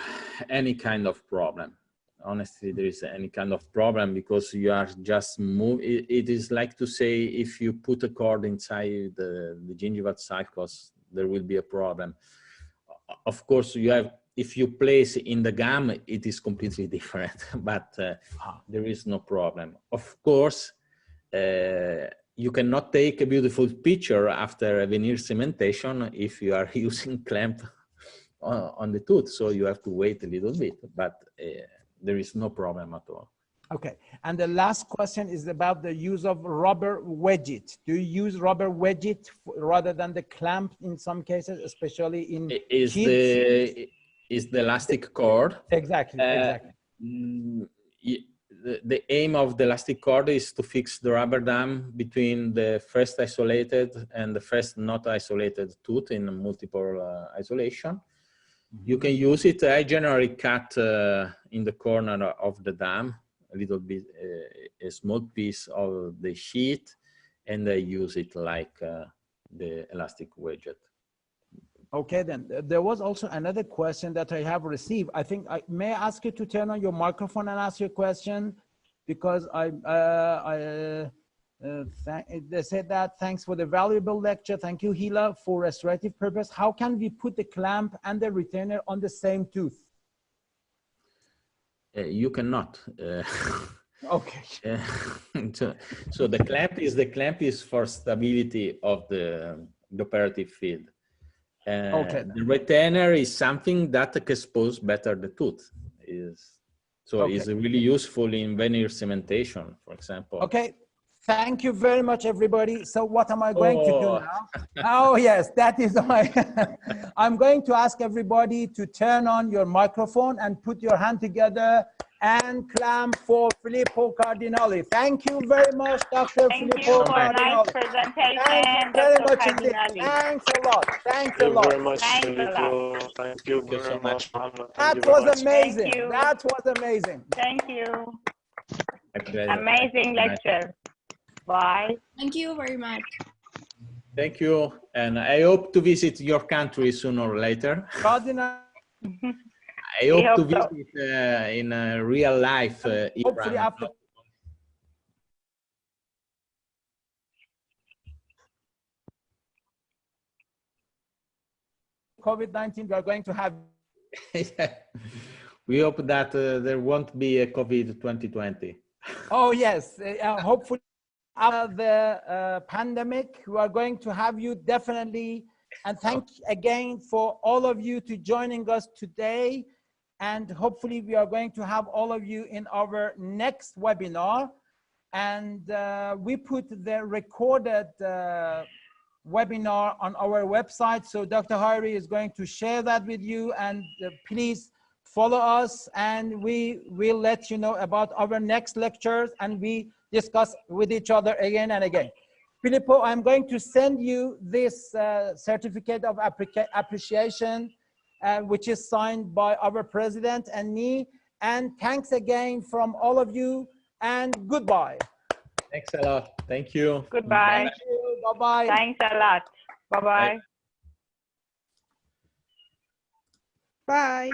any kind of problem. Honestly, there is any kind of problem because you are just moving. It is like to say, if you put a cord inside the gingival sulcus, there will be a problem. Of course, you have, if you place in the gum, it is completely different, but there is no problem. Of course, you cannot take a beautiful picture after a veneer cementation if you are using clamp on the tooth, so you have to wait a little bit, but there is no problem at all. Okay, and the last question is about the use of rubber wedget. Do you use rubber wedget rather than the clamp in some cases, especially in is the elastic cord? Exactly, exactly. The aim of the elastic cord is to fix the rubber dam between the first isolated and the first not isolated tooth in multiple isolation. You can use it. I generally cut in the corner of the dam a little bit, a small piece of the sheet, and I use it like the elastic wedget. Okay, then there was also another question that I have received. I think I may ask you to turn on your microphone and ask your question, because they said that thanks for the valuable lecture. Thank you, Hila, for restorative purpose. How can we put the clamp and the retainer on the same tooth? You cannot. Okay. So the clamp is for stability of the operative field. Okay. The retainer is something that exposes better the tooth. It's really useful in veneer cementation, for example. Okay. Thank you very much, everybody. So what am I going to do now? Oh, yes, that is my... I'm going to ask everybody to turn on your microphone and put your hand together and clamp for Filippo Cardinali. Thank you very much, Dr. Filippo Cardinali. Nice presentation. Thank you very much indeed. Thanks a lot. Thanks a lot. Very much, Filippo. Thank you very much, Muhammad. That was amazing. That was amazing. Thank you. Amazing lecture. Bye. Thank you very much. Thank you. And I hope to visit your country sooner or later. Cardinal. I hope to visit in real life. Hopefully after COVID-19, we are going to have. Yeah. We hope that there won't be a COVID 2020. Oh, yes. Hopefully after the pandemic, we are going to have you definitely. And thank you again for all of you to joining us today. And hopefully we are going to have all of you in our next webinar. And we put the recorded webinar on our website. So Dr. Hari is going to share that with you, and please follow us, and we will let you know about our next lectures, and we discuss with each other again and again. Filippo, I'm going to send you this certificate of appreciation, which is signed by our president and me. And thanks again from all of you, and goodbye. Thanks a lot. Thank you. Goodbye. Thank you. Bye-bye. Thanks a lot. Bye-bye. Bye.